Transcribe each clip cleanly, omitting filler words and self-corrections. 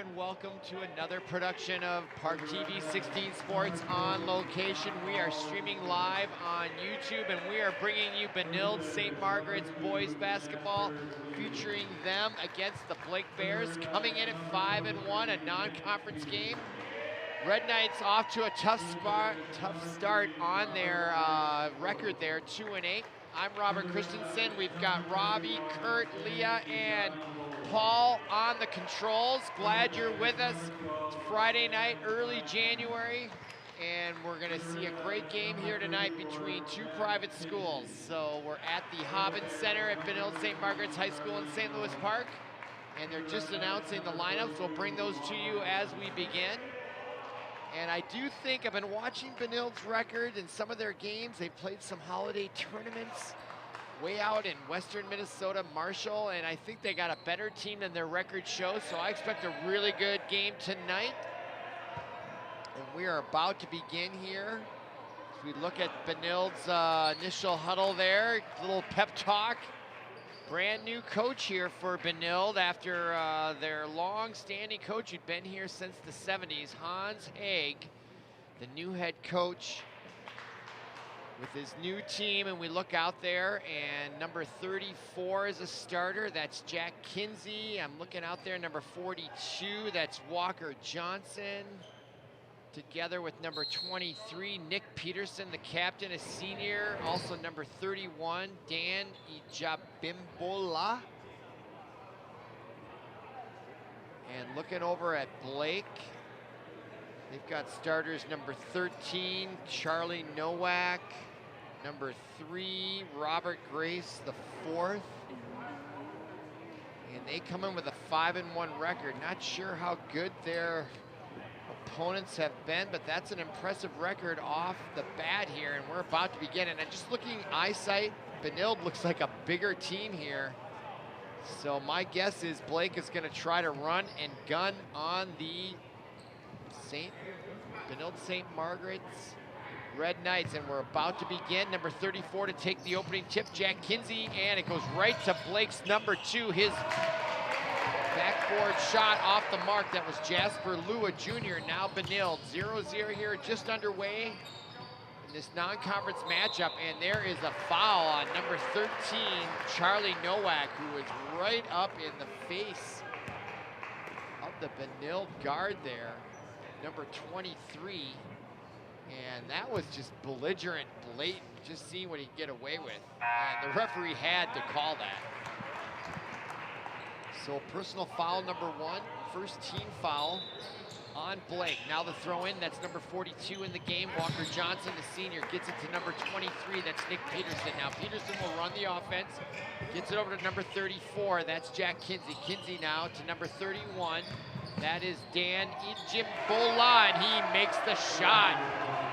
and welcome to another production of ParkTV 16 Sports on location. We are streaming live on YouTube, and we are bringing you Benilde St. Margaret's boys basketball, featuring them against the Blake Bears, coming in at 5-1, a non-conference game. Red Knights off to a tough start on their record there, 2-8. I'm Robert Christensen. We've got Robbie, Kurt, Leah, and Paul on the controls. Glad you're with us. It's Friday night, early January, and we're going to see a great game here tonight between two private schools. So we're at the Hobbins Center at Benilde St. Margaret's High School in St. Louis Park, and they're just announcing the lineups. We'll bring those to you as we begin. And I do think I've been watching Benilde's record in some of their games. They've played some holiday tournaments way out in western Minnesota, Marshall, and I think they got a better team than their record shows, so I expect a really good game tonight. And we are about to begin here. As we look at Benilde's initial huddle there, little pep talk. Brand new coach here for Benilde after their long-standing coach who'd been here since the 70s, Hans Haag, the new head coach with his new team. And we look out there, and number 34 is a starter. That's Jack Kinsey. I'm looking out there, number 42, that's Walker Johnson, together with number 23, Nick Peterson, the captain, a senior. Also number 31, Dan Ijabimbola. And looking over at Blake, they've got starters number 13, Charlie Nowak, number 3, Robert Grace, the 4th. And they come in with a 5-1 record. Not sure how good their opponents have been, but that's an impressive record off the bat here, and we're about to begin. And just looking eyesight, Benilde looks like a bigger team here. So my guess is Blake is going to try to run and gun on the Benilde St. Margaret's Red Knights, and we're about to begin. Number 34 to take the opening tip, Jack Kinsey, and it goes right to Blake's number 2, his backboard shot off the mark. That was Jasper Lua Jr. Now Benilde 0-0 here, just underway in this non-conference matchup, and there is a foul on number 13, Charlie Nowak, who is right up in the face of the Benilde guard there, number 23, and that was just belligerent, blatant, just seeing what he could get away with, and the referee had to call that. So personal foul number 1, first team foul on Blake. Now the throw in, that's number 42 in the game. Walker Johnson, the senior, gets it to number 23, that's Nick Peterson. Now Peterson will run the offense, gets it over to number 34, that's Jack Kinsey. Kinsey now to number 31, that is Dan Ijimbola, and he makes the shot.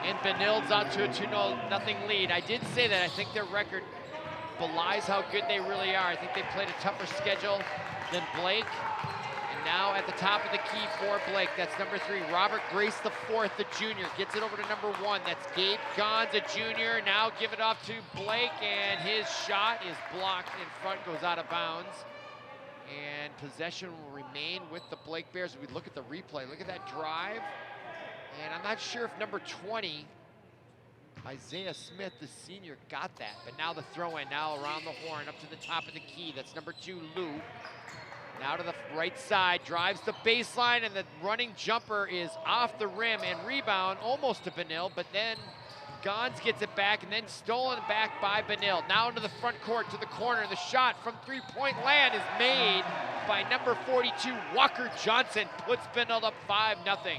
And Benilde's out to a 2-0 lead. I did say that I think their record belies how good they really are. I think they played a tougher schedule than Blake. And now at the top of the key for Blake, that's number 3, Robert Grace the 4th, the junior, gets it over to number 1, that's Gabe Gons, a junior. Now give it off to Blake, and his shot is blocked in front, goes out of bounds. And possession will remain with the Blake Bears. We look at the replay, look at that drive. And I'm not sure if number 20, Isaiah Smith, the senior, got that. But now the throw-in, now around the horn, up to the top of the key. That's number 2, Lou. Now to the right side, drives the baseline, and the running jumper is off the rim, and rebound almost to Benilde, but then Gons gets it back, and then stolen back by Benilde. Now into the front court, to the corner, and the shot from three-point land is made by number 42, Walker Johnson, puts Benilde up 5-0.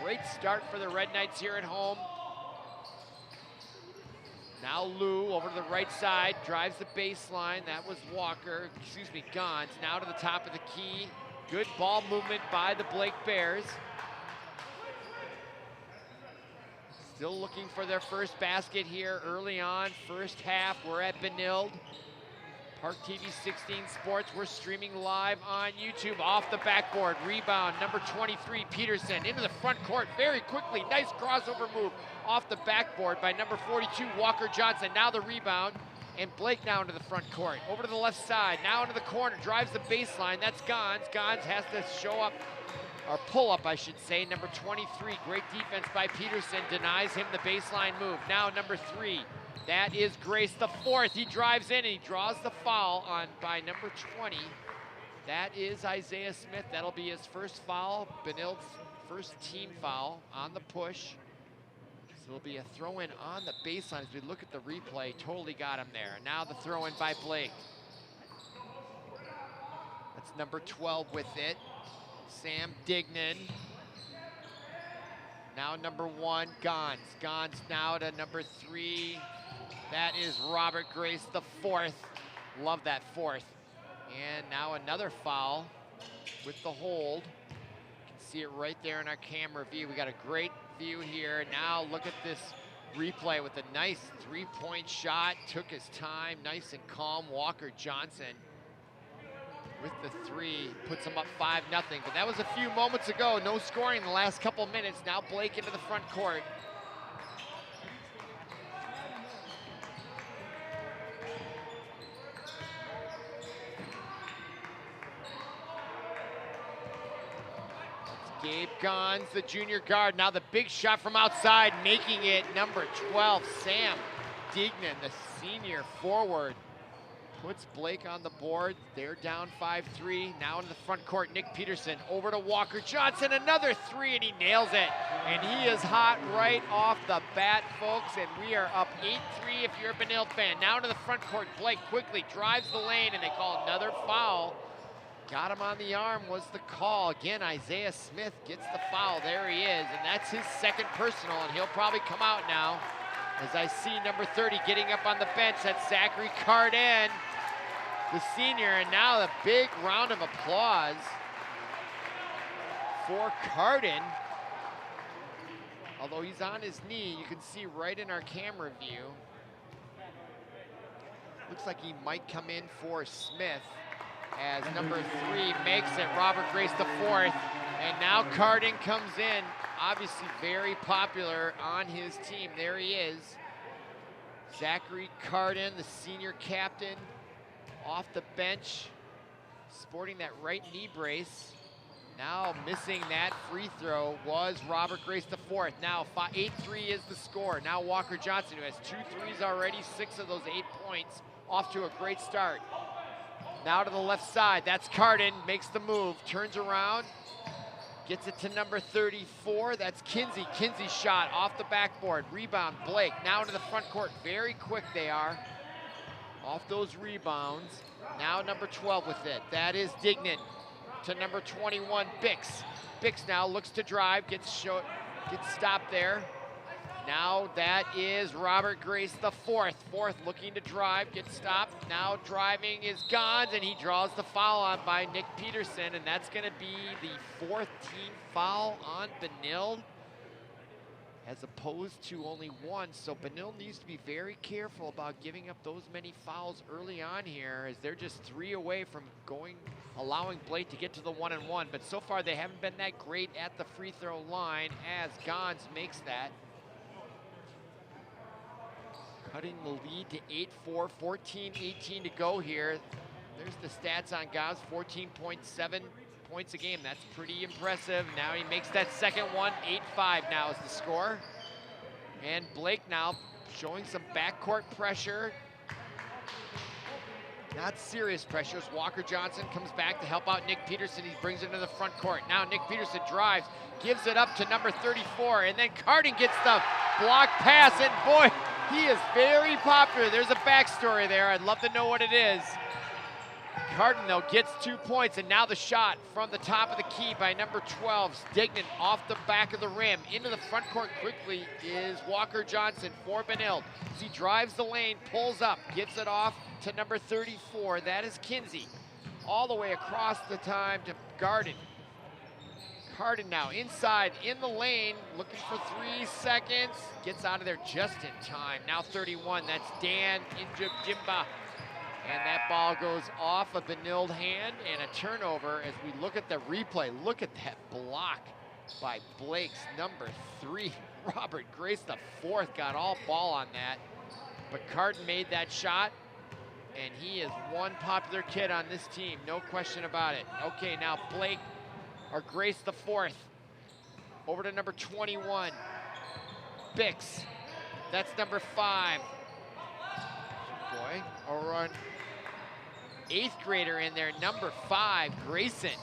Great start for the Red Knights here at home. Now Lou over to the right side, drives the baseline. That was Gons. Now to the top of the key. Good ball movement by the Blake Bears. Still looking for their first basket here early on, first half. We're at Benilde. ParkTV 16 Sports, we're streaming live on YouTube. Off the backboard, rebound, number 23, Peterson, into the front court very quickly. Nice crossover move off the backboard by number 42, Walker Johnson. Now the rebound, and Blake now into the front court. Over to the left side, now into the corner, drives the baseline. That's Gons. Gons has to show up or pull-up, I should say. Number 23, great defense by Peterson, denies him the baseline move. Now number 3, that is Grace the fourth. He drives in and he draws the foul on by number 20. That is Isaiah Smith. That'll be his first foul, Benild's first team foul on the push. So it'll be a throw-in on the baseline as we look at the replay. Totally got him there. Now the throw-in by Blake. That's number 12 with it. Sam Dignan. Now number 1, Gons. Gons now to number 3. That is Robert Grace the fourth. Love that fourth. And now another foul with the hold. You can see it right there in our camera view. We got a great view here. Now look at this replay with a nice three-point shot. Took his time, nice and calm. Walker Johnson with the 3, puts him up 5-0. But that was a few moments ago. No scoring in the last couple minutes. Now Blake into the front court. Gabe Gons, the junior guard. Now the big shot from outside, making it number 12, Sam Dignan, the senior forward. Puts Blake on the board. They're down 5-3. Now into the front court, Nick Peterson over to Walker Johnson. Another 3, and he nails it. And he is hot right off the bat, folks. And we are up 8-3 if you're a Benilde fan. Now to the front court, Blake quickly drives the lane, and they call another foul. Got him on the arm was the call. Again, Isaiah Smith gets the foul. There he is, and that's his second personal, and he'll probably come out now. As I see number 30 getting up on the bench, that's Zachary Carden, the senior, and now the big round of applause for Carden. Although he's on his knee, you can see right in our camera view. Looks like he might come in for Smith as number 3 makes it, Robert Grace the fourth. And now Carden comes in, obviously very popular on his team. There he is. Zachary Carden, the senior captain, off the bench, sporting that right knee brace. Now missing that free throw was Robert Grace the fourth. Now 8-3 is the score. Now Walker Johnson, who has 2 threes already, 6 of those 8 points, off to a great start. Now to the left side, that's Carden, makes the move, turns around, gets it to number 34, that's Kinsey. Kinsey's shot off the backboard, rebound, Blake. Now to the front court, very quick they are, off those rebounds. Now number 12 with it, that is Dignan. To number 21, Bix. Bix now looks to drive, gets stopped there. Now that is Robert Grace the fourth. Fourth looking to drive, gets stopped. Now driving is Gons, and he draws the foul on by Nick Peterson, and that's gonna be the 4th team foul on Benilde, as opposed to only 1. So Benilde needs to be very careful about giving up those many fouls early on here, as they're just 3 away from allowing Blake to get to the 1-and-1. But so far they haven't been that great at the free throw line, as Gons makes that. Cutting the lead to 8-4, 14-18 to go here. There's the stats on Gons, 14.7 points a game. That's pretty impressive. Now he makes that second one, 8-5 now is the score. And Blake now showing some backcourt pressure. Not serious pressures. Walker Johnson comes back to help out Nick Peterson. He brings it to the front court. Now Nick Peterson drives, gives it up to number 34, and then Carden gets the block pass, and boy, he is very popular. There's a backstory there. I'd love to know what it is. Carden, though, gets 2 points, and now the shot from the top of the key by number 12, Dignan, off the back of the rim. Into the front court quickly is Walker Johnson for Benilde. As he drives the lane, pulls up, gives it off to number 34. That is Kinsey. All the way across the time to Garden. Carden now inside in the lane, looking for 3 seconds. Gets out of there just in time. Now 31, that's Dan Injimba. And that ball goes off a Benilde hand, and a turnover as we look at the replay. Look at that block by Blake's number 3. Robert Grace the fourth got all ball on that. But Carden made that shot, and he is one popular kid on this team, no question about it. Okay, now Blake or Grace the fourth. Over to number 21, Bix. That's number 5. Boy, or an 8th grader in there, number 5, Grayson.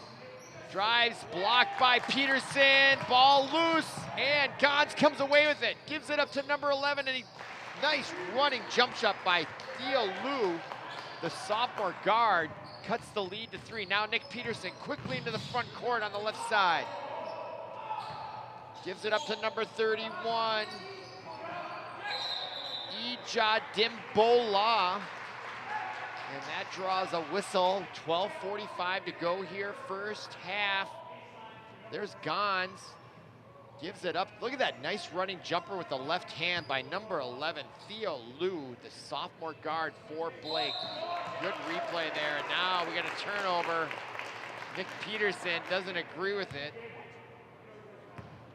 Drives, blocked by Peterson, ball loose, and Gons comes away with it. Gives it up to number 11, and nice running jump shot by Theo Liu, the sophomore guard, cuts the lead to 3. Now Nick Peterson quickly into the front court on the left side. Gives it up to number 31, Ija Dimbola. And that draws a whistle. 12:45 to go here, first half. There's Gons. Gives it up. Look at that nice running jumper with the left hand by number 11, Theo Liu, the sophomore guard for Blake. Good replay there. Now we got a turnover. Nick Peterson doesn't agree with it.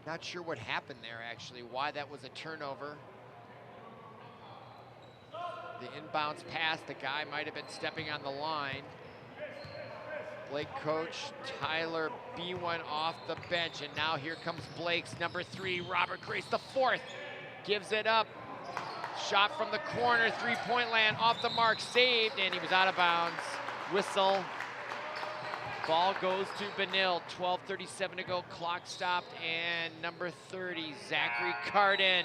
Not sure what happened there, actually, why that was a turnover. The inbounds pass, the guy might have been stepping on the line. Blake coach Tyler B1 off the bench, and now here comes Blake's number 3, Robert Grace the fourth. Gives it up. Shot from the corner, 3-point land, off the mark, saved, and he was out of bounds. Whistle. Ball goes to Benil. 12:37 to go, clock stopped, and number 30, Zachary Cardin.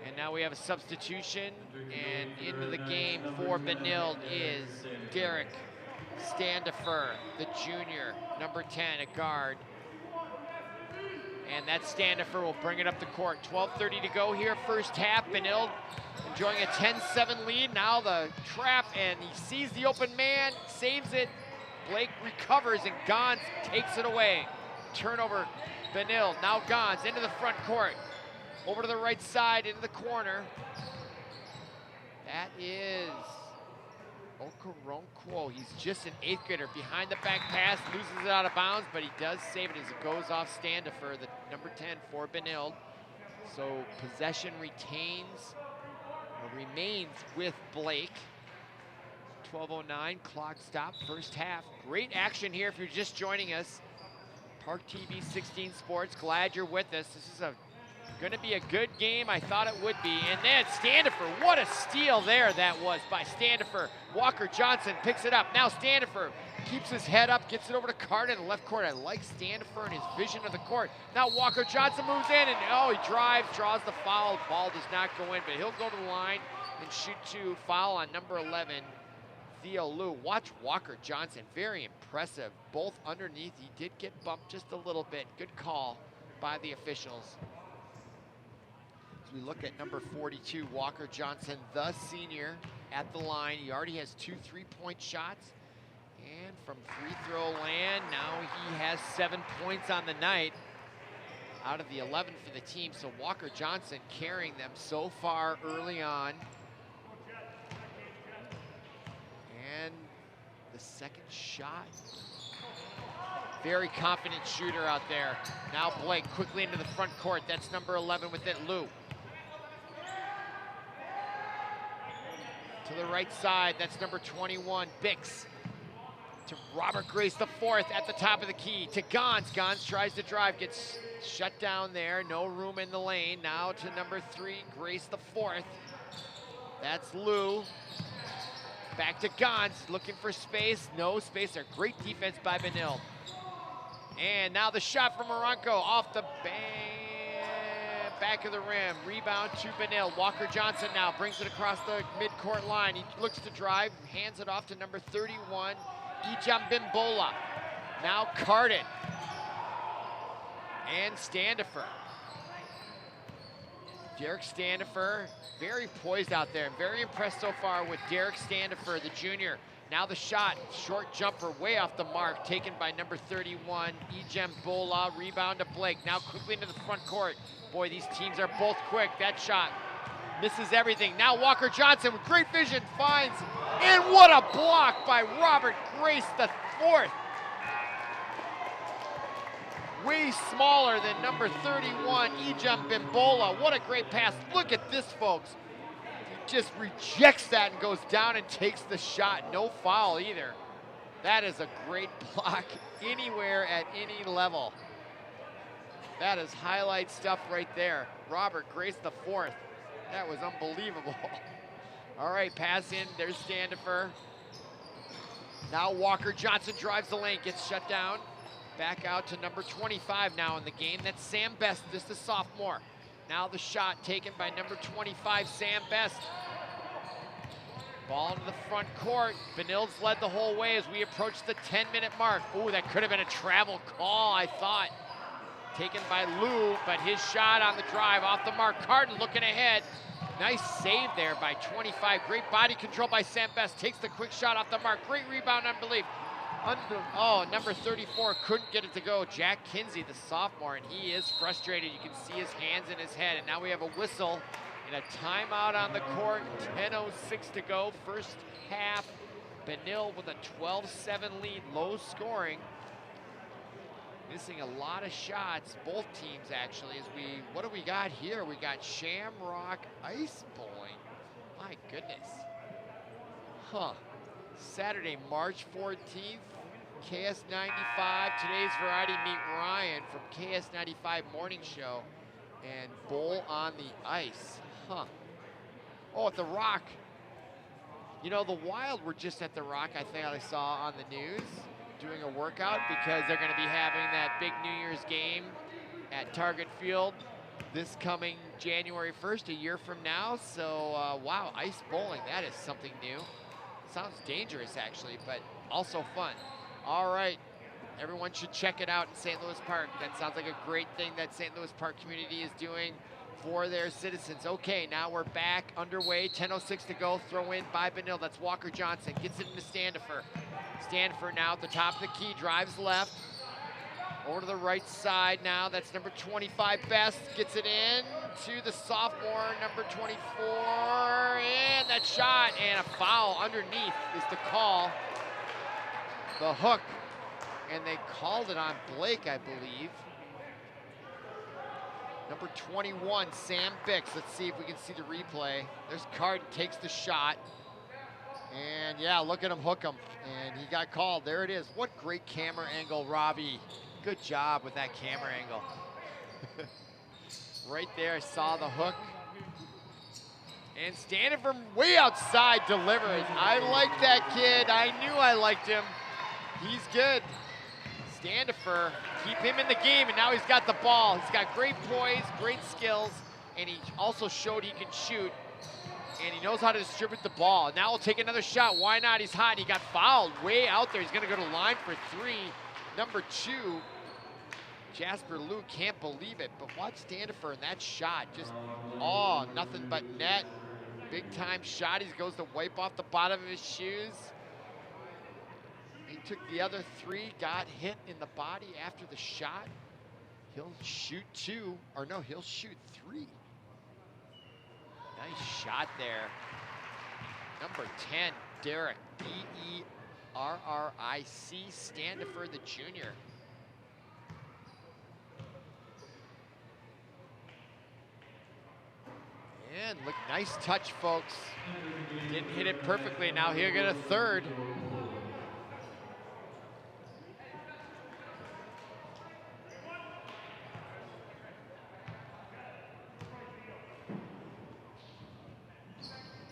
And now we have a substitution, and into the game for Benilde is Derek Standifer, the junior, number 10, a guard. And that Standifer will bring it up the court. 12:30 to go here, first half. Benilde enjoying a 10-7 lead. Now the trap, and he sees the open man, saves it. Blake recovers, and Gons takes it away. Turnover, Benilde. Now Gons into the front court. Over to the right side, into the corner. That is Okoronkwo. He's just an 8th grader. Behind the back pass, loses it out of bounds, but he does save it as it goes off Standifer, the number 10 for Benilde. So possession remains with Blake. 12:09, clock stop, first half. Great action here if you're just joining us. ParkTV 16 Sports, glad you're with us. This is gonna be a good game. I thought it would be. And then Standifer, what a steal there that was by Standifer. Walker Johnson picks it up. Now Standifer keeps his head up, gets it over to Carter in the left court. I like Standifer and his vision of the court. Now Walker Johnson moves in, and he drives, draws the foul. Ball does not go in, but he'll go to the line and shoot 2. Foul on number 11, Theo Liu. Watch Walker Johnson, very impressive. Both underneath, he did get bumped just a little bit. Good call by the officials. As we look at number 42, Walker Johnson, the senior, at the line. He already has 2 3-point shots. And from free throw land, now he has 7 points on the night out of the 11 for the team. So Walker Johnson carrying them so far early on. And the second shot. Very confident shooter out there. Now Blake quickly into the front court. That's number 11 with it, Liu. To the right side, that's number 21, Bix. To Robert Grace the fourth at the top of the key. To Gons. Gons tries to drive, gets shut down there. No room in the lane. Now to number 3, Grace the fourth. That's Liu. Back to Gons, looking for space. No space there. Great defense by Benilde. And now the shot from Moronco off the back of the rim. Rebound to Benilde. Walker Johnson now brings it across the midcourt line. He looks to drive, hands it off to number 31, Ijam Bimbola. Now Cardin. And Standifer. Derek Standifer, very poised out there. Very impressed so far with Derek Standifer, the junior. Now the shot, short jumper, way off the mark, taken by number 31, Ijam Bola. Rebound to Blake. Now quickly into the front court. Boy, these teams are both quick. That shot misses everything. Now Walker Johnson with great vision finds, and what a block by Robert Grace the fourth. Way smaller than number 31, Ijam Bimbola. What a great pass. Look at this, folks. He just rejects that and goes down and takes the shot. No foul either. That is a great block anywhere at any level. That is highlight stuff right there. Robert Grace the fourth. That was unbelievable. All right, pass in, there's Standifer. Now Walker Johnson drives the lane, gets shut down. Back out to number 25 now in the game. That's Sam Best, just a sophomore. Now the shot taken by number 25, Sam Best. Ball into the front court. Benilde's led the whole way as we approach the 10-minute mark. Ooh, that could have been a travel call, I thought. Taken by Lou, but his shot on the drive off the mark. Carden looking ahead. Nice save there by 25. Great body control by Sam Best. Takes the quick shot off the mark. Great rebound, unbelief. Oh, number 34 couldn't get it to go. Jack Kinsey, the sophomore, and he is frustrated. You can see his hands in his head. And now we have a whistle and a timeout on the court. 10:06 to go, first half. Benilde with a 12-7 lead, low scoring. Missing a lot of shots, both teams actually, as what do we got here? We got Shamrock Ice Bowling. My goodness. Huh. Saturday, March 14th, KS95, today's Variety Meet Ryan from KS95 Morning Show, and Bowl on the Ice. Huh. Oh, at the Rock. You know, the Wild were just at the Rock, I think I saw on the news, doing a workout because they're going to be having that big New Year's game at Target Field this coming January 1st, a year from now. So, wow, ice bowling, that is something new. Sounds dangerous, actually, but also fun. All right, everyone should check it out in St. Louis Park. That sounds like a great thing that St. Louis Park community is doing for their citizens. Okay, now we're back underway. 10:06 to go. Throw in by Benilde. That's Walker Johnson. Gets it into Standifer. Standifer now at the top of the key. Drives left. Over to the right side now. That's number 25 Best. Gets it in to the sophomore, number 24. And that shot and a foul underneath is the call. The hook. And they called it on Blake, I believe. Number 21, Sam Bix. Let's see if we can see the replay. There's Carden, takes the shot. And yeah, look at him hook him. And he got called. There it is. What great camera angle, Robbie. Good job with that camera angle. Right there, I saw the hook. And standing from way outside delivers. I like that kid. I knew I liked him. He's good. Standifer, keep him in the game, and now he's got the ball. He's got great poise, great skills, and he also showed he can shoot, and he knows how to distribute the ball. Now he'll take another shot. Why not? He's hot. He got fouled way out there. He's going to go to line for three. Number 2, Jasper Lou, can't believe it, but watch Standifer in that shot. Just, oh, nothing but net. Big time shot. He goes to wipe off the bottom of his shoes. He took the other 3, got hit in the body after the shot. He'll shoot 2, or no, he'll shoot 3. Nice shot there. Number 10, Derrick, D-E-R-R-I-C, Standifer, the junior. And look, nice touch, folks. Didn't hit it perfectly. Now he'll get a third.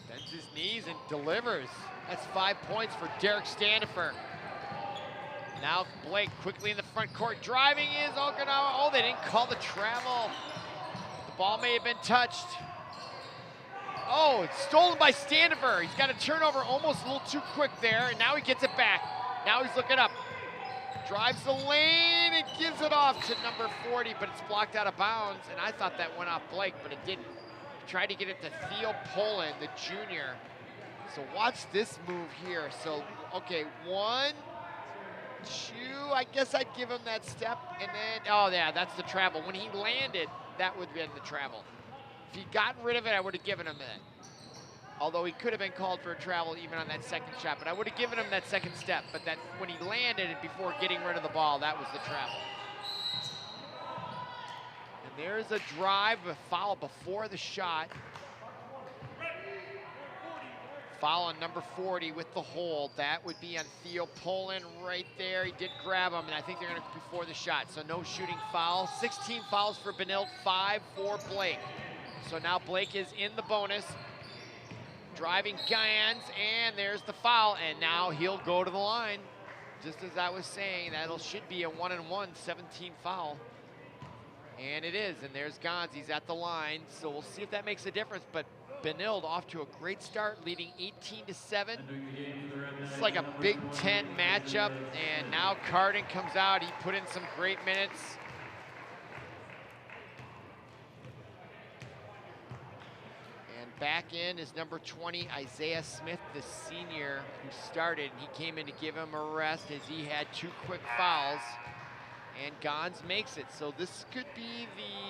Bends his knees and delivers. That's 5 points for Derrick Standifer. Now Blake quickly in the front court. Driving is Okinawa. Oh, they didn't call the travel. The ball may have been touched. Oh, it's stolen by Standifer. He's got a turnover almost a little too quick there, and now he gets it back. Now he's looking up. Drives the lane and gives it off to number 40, but it's blocked out of bounds, and I thought that went off Blake, but it didn't. Tried to get it to Theo Poland, the junior. So watch this move here. So, okay, 1, 2, I guess I'd give him that step, and then, oh yeah, that's the travel. When he landed, that would have been the travel. If he'd gotten rid of it, I would have given him that. Although he could have been called for a travel even on that second shot, but I would have given him that second step. But that when he landed and before getting rid of the ball, that was the travel. And there's a drive, a foul before the shot. Foul on number 40 with the hold. That would be on Theo Poland right there. He did grab him, and I think they're going to before the shot. So no shooting foul. 16 fouls for Benilde, 5 for Blake. So now Blake is in the bonus. Driving Gans, and there's the foul, and now he'll go to the line. Just as I was saying, should be a 1-and-1, 17 foul. And it is, and there's Gans, he's at the line. So we'll see if that makes a difference, but Benilde off to a great start, leading 18-7. It's like a Big Ten matchup, and now Carden comes out. He put in some great minutes. And back in is number 20, Isaiah Smith, the senior who started. He came in to give him a rest as he had 2 quick fouls. And Gans makes it. So this could be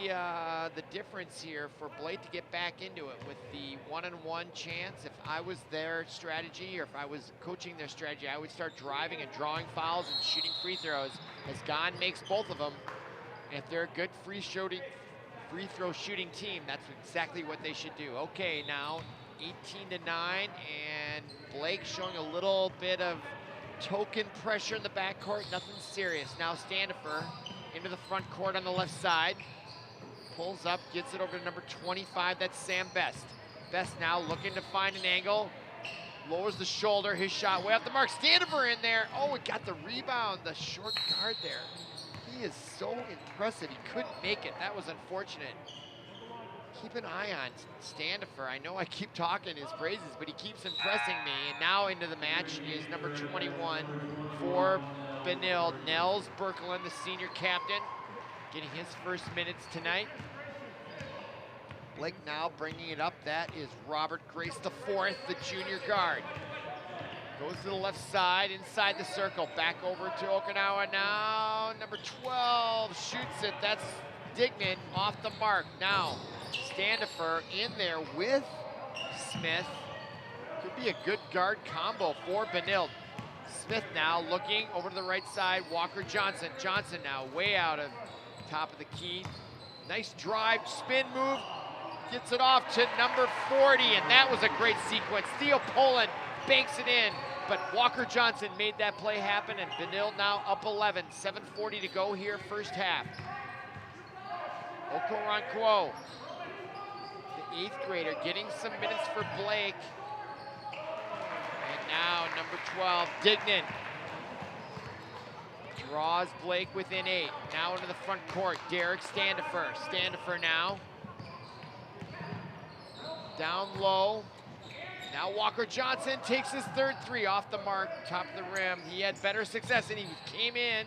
the difference here for Blake to get back into it with the 1-and-1 chance. If I was their strategy, or if I was coaching their strategy, I would start driving and drawing fouls and shooting free throws as Gans makes both of them. And if they're a good free throw shooting team, that's exactly what they should do. Okay, now 18-9, and Blake showing a little bit of token pressure in the backcourt, nothing serious. Now Standifer into the front court on the left side. Pulls up, gets it over to number 25, that's Sam Best. Best now looking to find an angle. Lowers the shoulder, his shot way off the mark. Standifer in there. Oh, it got the rebound, the short guard there. He is so impressive, he couldn't make it. That was unfortunate. Keep an eye on Standifer. I know I keep talking his praises, but he keeps impressing me. And now into the match is number 21 for Benilde, Nels Berkelin, the senior captain, getting his first minutes tonight. Blake now bringing it up. That is Robert Grace IV, the junior guard. Goes to the left side, inside the circle, back over to Okinawa now. Number 12 shoots it. That's Dignan off the mark. Now Standifer in there with Smith. Could be a good guard combo for Benilde. Smith now looking over to the right side. Walker Johnson. Johnson now way out of top of the key. Nice drive, spin move. Gets it off to number 40, and that was a great sequence. Theo Poland banks it in, but Walker Johnson made that play happen, and Benilde now up 11. 7:40 to go here, first half. Okoronkwo, the 8th grader, getting some minutes for Blake. And now number 12, Dignan. Draws Blake within 8. Now into the front court, Derek Standifer. Standifer now. Down low. Now Walker Johnson takes his 3rd three off the mark, top of the rim. He had better success, and he came in,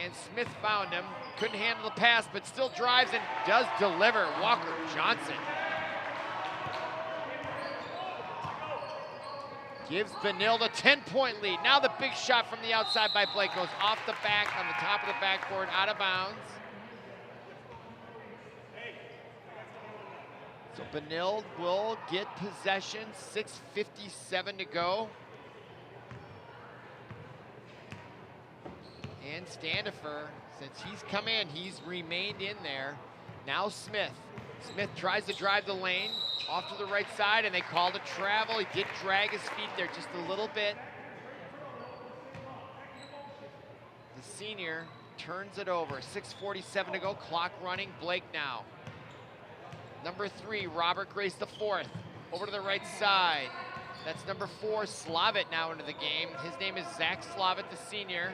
and Smith found him. Couldn't handle the pass, but still drives and does deliver. Walker Johnson gives Benilde a 10-point lead. Now the big shot from the outside by Blake goes off the back on the top of the backboard, out of bounds. So Benilde will get possession, 6:57 to go. And Standifer, since he's come in, he's remained in there. Now Smith. Smith tries to drive the lane, off to the right side, and they called a travel. He did drag his feet there just a little bit. The senior turns it over, 6:47 to go, clock running. Blake now. Number 3, Robert Grace IV, over to the right side. That's number 4, Slavitt now into the game. His name is Zach Slavitt, the senior.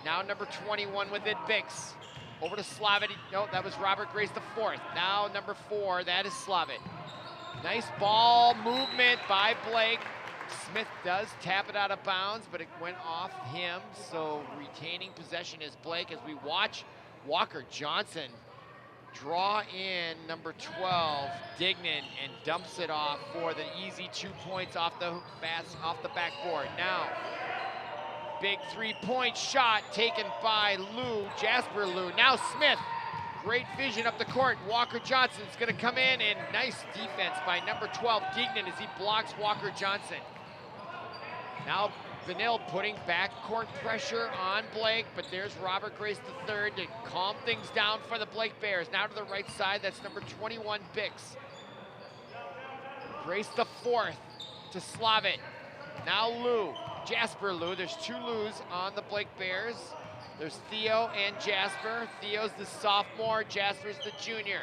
Now number 21 with it, Bix. Over to Slavitt. No, that was Robert Grace IV. Now number 4, that is Slavitt. Nice ball movement by Blake. Smith does tap it out of bounds, but it went off him. So retaining possession is Blake as we watch Walker Johnson draw in number 12, Dignan, and dumps it off for the easy 2 points off the backboard. Now, big 3-point shot taken by Jasper Lou. Now Smith, great vision up the court. Walker Johnson's gonna come in, and nice defense by number 12, Dignan, as he blocks Walker Johnson. Now Benilde putting backcourt pressure on Blake, but there's Robert Grace III to calm things down for the Blake Bears. Now to the right side, that's number 21, Bix. Grace IV to Slavitt. Now Lou, Jasper Lou. There's two Lou's on the Blake Bears. There's Theo and Jasper. Theo's the sophomore, Jasper's the junior.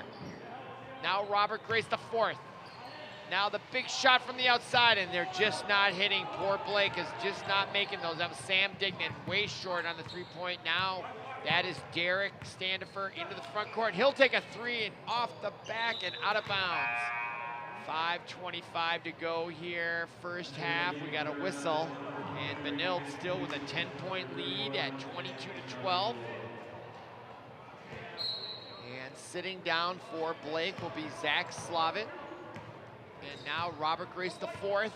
Now Robert Grace the fourth. Now the big shot from the outside, and they're just not hitting. Poor Blake is just not making those. That was Sam Dignan, way short on the three-point. Now that is Derek Standifer into the front court. He'll take a three and off the back and out of bounds. 5:25 to go here, first half. We got a whistle, and Benilde still with a 10-point lead at 22-12. And sitting down for Blake will be Zach Slavitt. And now Robert Grace the fourth.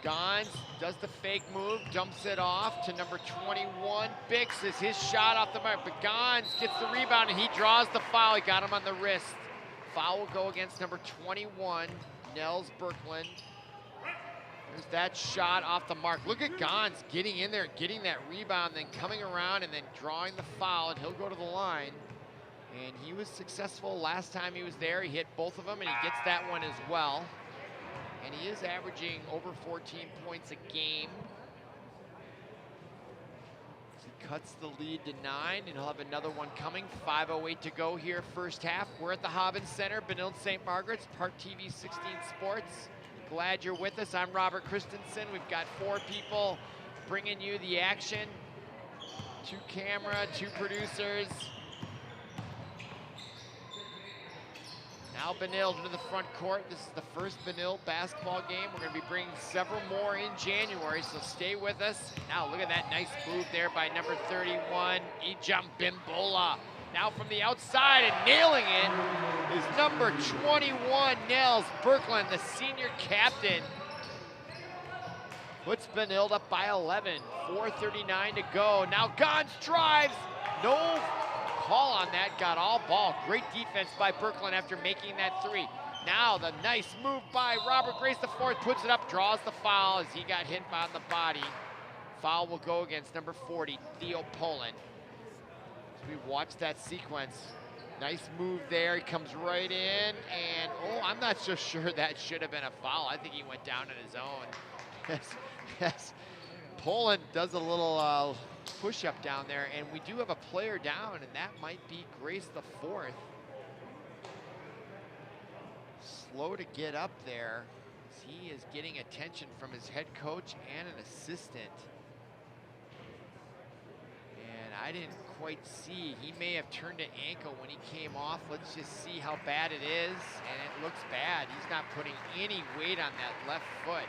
Gons does the fake move, dumps it off to number 21. Bix is his shot off the mark, but Gons gets the rebound and he draws the foul. He got him on the wrist. Foul will go against number 21, Nels Birkland. There's that shot off the mark. Look at Gons getting in there, getting that rebound, then coming around and then drawing the foul, and he'll go to the line. And he was successful last time he was there. He hit both of them, and he gets that one as well. And he is averaging over 14 points a game. He cuts the lead to 9, and he'll have another one coming. 5:08 to go here, first half. We're at the Hobbins Center, Benilde St. Margaret's, ParkTV 16 Sports. Glad you're with us. I'm Robert Christensen. We've got 4 people bringing you the action. 2 camera, 2 producers. Now Benilde into the front court. This is the first Benilde basketball game. We're going to be bringing several more in January, so stay with us. Now look at that nice move there by number 31, Ijam Bimbola. Now from the outside and nailing it is number 21, Nels Birkland, the senior captain. Puts Benilde up by 11, 4:39 to go. Now Gons drives, no call on that, got all ball. Great defense by Birkland after making that three. Now the nice move by Robert Grace the fourth, puts it up, draws the foul as he got hit on the body. Foul will go against number 40, Theo Poland. As we watch that sequence, nice move there. He comes right in, and oh, I'm not so sure that should have been a foul. I think he went down on his own. Yes. Poland does a little push-up down there, and we do have a player down, and that might be Grace the fourth. Slow to get up there, as he is getting attention from his head coach and an assistant. And I didn't quite see, he may have turned an ankle when he came off. Let's just see how bad it is, and it looks bad. He's not putting any weight on that left foot.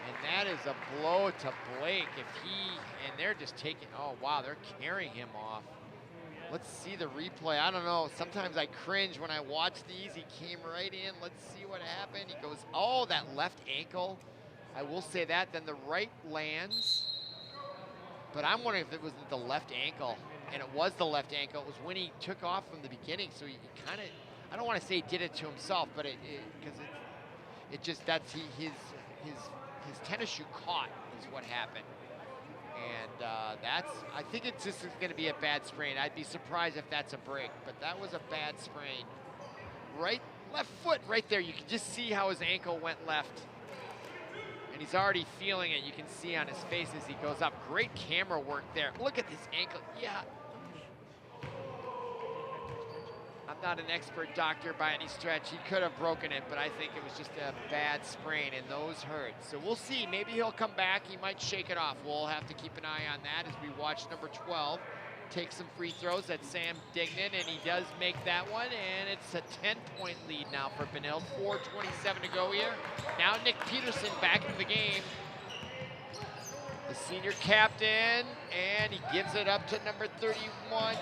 And that is a blow to Blake. And they're just taking, oh wow, they're carrying him off. Let's see the replay. I don't know, sometimes I cringe when I watch these. He came right in, let's see what happened. He goes, oh, that left ankle. I will say that, then the right lands. But I'm wondering if it was the left ankle, and it was the left ankle. It was when he took off from the beginning, so he kind of, I don't want to say he did it to himself, but it just, that's his tennis shoe caught is what happened. And I think it's just going to be a bad sprain. I'd be surprised if that's a break, but that was a bad sprain. Left foot right there. You can just see how his ankle went left. And he's already feeling it. You can see on his face as he goes up. Great camera work there. Look at this ankle. Yeah. I'm not an expert doctor by any stretch. He could have broken it, but I think it was just a bad sprain, and those hurt. So we'll see. Maybe he'll come back. He might shake it off. We'll have to keep an eye on that as we watch number 12 take some free throws. That's Sam Dignan, and he does make that one, and it's a 10-point lead now for Benilde. 4:27 to go here. Now Nick Peterson back into the game. The senior captain, and he gives it up to number 31,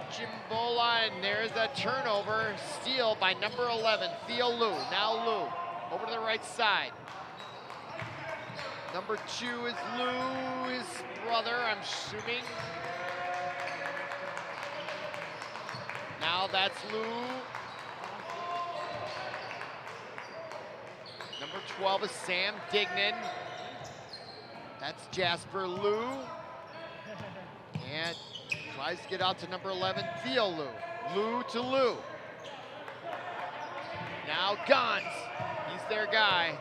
Jimbola, and there's a turnover. Steal by number 11, Theo Lou. Now Lou, over to the right side. Number 2 is Lou, his brother, I'm assuming. Now that's Lou. Number 12 is Sam Dignan. That's Jasper Lou. And tries to get out to number 11, Theo Lou. Lou to Lou. Now Gons, he's their guy.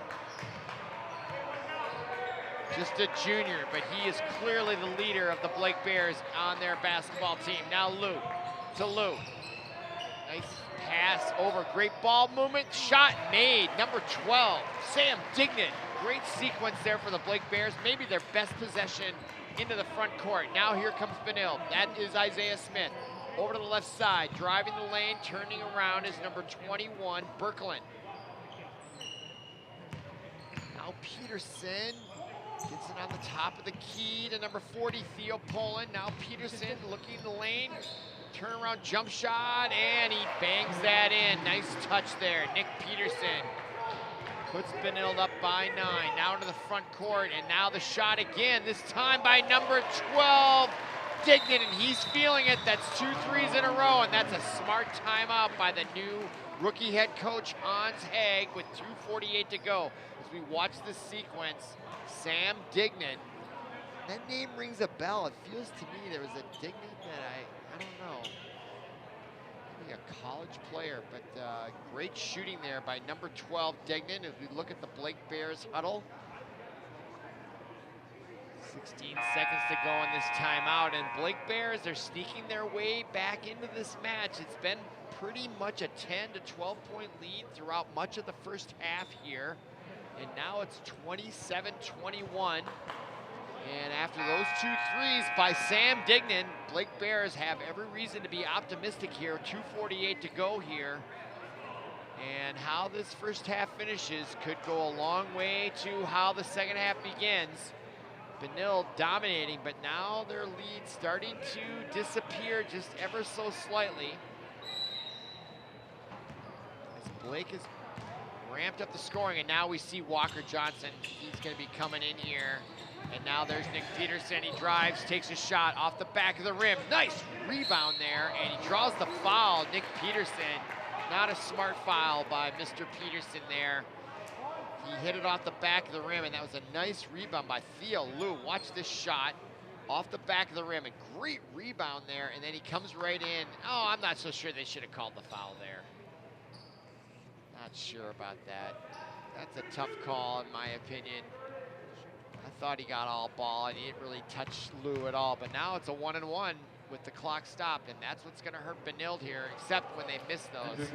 Just a junior, but he is clearly the leader of the Blake Bears on their basketball team. Now Lou to Lou. Nice pass over, great ball movement, shot made. Number 12, Sam Dignan. Great sequence there for the Blake Bears, maybe their best possession into the front court. Now here comes Benil, that is Isaiah Smith. Over to the left side, driving the lane, turning around is number 21, Birkeland. Now Peterson gets it on the top of the key to number 40, Theo Poland. Now Peterson looking in the lane, turnaround jump shot, and he bangs that in. Nice touch there, Nick Peterson. Puts Benilde up by 9, now to the front court, and now the shot again, this time by number 12, Dignan, and he's feeling it. That's 2 threes in a row, and that's a smart timeout by the new rookie head coach, Hans Haag, with 2:48 to go. As we watch this sequence, Sam Dignan, that name rings a bell. It feels to me there was a Dignan that I don't know. Maybe a college player, but great shooting there by number 12, Dignan, as we look at the Blake Bears huddle. 16 seconds to go in this timeout, and Blake Bears are sneaking their way back into this match. It's been pretty much a 10 to 12 point lead throughout much of the first half here, and now it's 27-21. And after those 2 threes by Sam Dignan, Blake Bears have every reason to be optimistic here. 2:48 to go here. And how this first half finishes could go a long way to how the second half begins. Benilde dominating, but now their lead starting to disappear just ever so slightly. As Blake has ramped up the scoring, and now we see Walker Johnson. He's gonna be coming in here. And now there's Nick Peterson. He drives, takes a shot off the back of the rim. Nice rebound there, and he draws the foul. Nick Peterson, not a smart foul by Mr. Peterson there. He hit it off the back of the rim, and that was a nice rebound by Theo Lou. Watch this shot off the back of the rim. A great rebound there, and then he comes right in. Oh, I'm not so sure they should have called the foul there. Not sure about that. That's a tough call, in my opinion. I thought he got all ball, and he didn't really touch Lou at all. But now it's a 1-and-1 with the clock stopped, and that's what's going to hurt Benilde here, except when they miss those.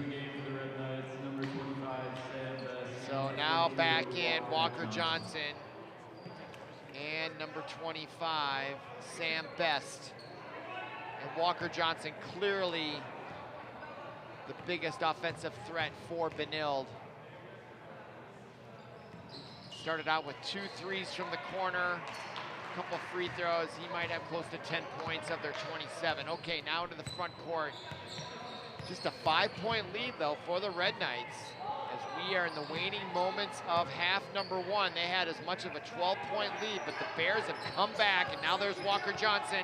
So now back in Walker Johnson and number 25, Sam Best. And Walker Johnson clearly the biggest offensive threat for Benilde. Started out with 2 threes from the corner, a couple free throws. He might have close to 10 points of their 27. Okay, now to the front court. Just a 5-point lead though for the Red Knights. As we are in the waning moments of half number 1. They had as much of a 12-point lead, but the Bears have come back, and now there's Walker Johnson.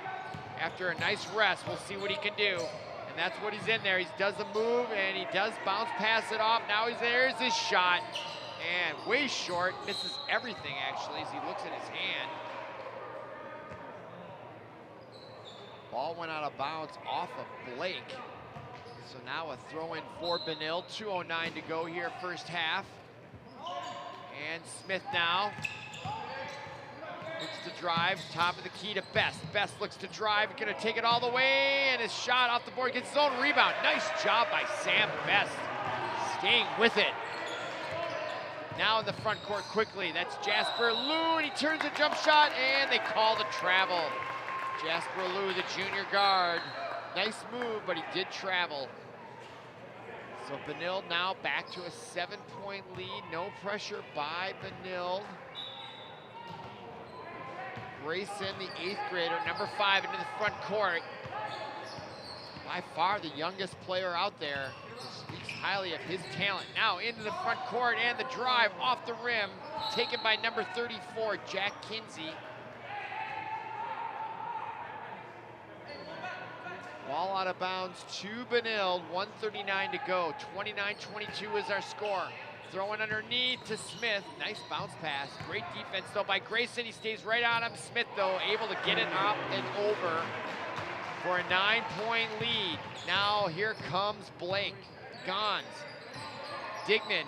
After a nice rest, we'll see what he can do. And that's what he's in there. He does the move, and he does bounce pass it off. Now there's his shot. And way short, misses everything actually as he looks at his hand. Ball went out of bounds off of Blake. So now a throw in for Benilde, 2:09 to go here, first half. And Smith now looks to drive, top of the key to Best. Best looks to drive, gonna take it all the way, and his shot off the board, gets his own rebound. Nice job by Sam Best, staying with it. Now in the front court quickly, that's Jasper Lou, and he turns a jump shot, and they call the travel. Jasper Lou, the junior guard. Nice move, but he did travel. So Benilde now back to a 7-point lead. No pressure by Benilde. Grayson, the 8th grader, number 5 into the front court. By far the youngest player out there. Speaks highly of his talent. Now into the front court, and the drive off the rim, taken by number 34, Jack Kinsey. Ball out of bounds to Benilde, 1:39 to go. 29-22 is our score. Throwing underneath to Smith. Nice bounce pass. Great defense though by Grayson. He stays right on him. Smith though able to get it up and over for a 9-point lead. Now here comes Blake. Gons Dignan.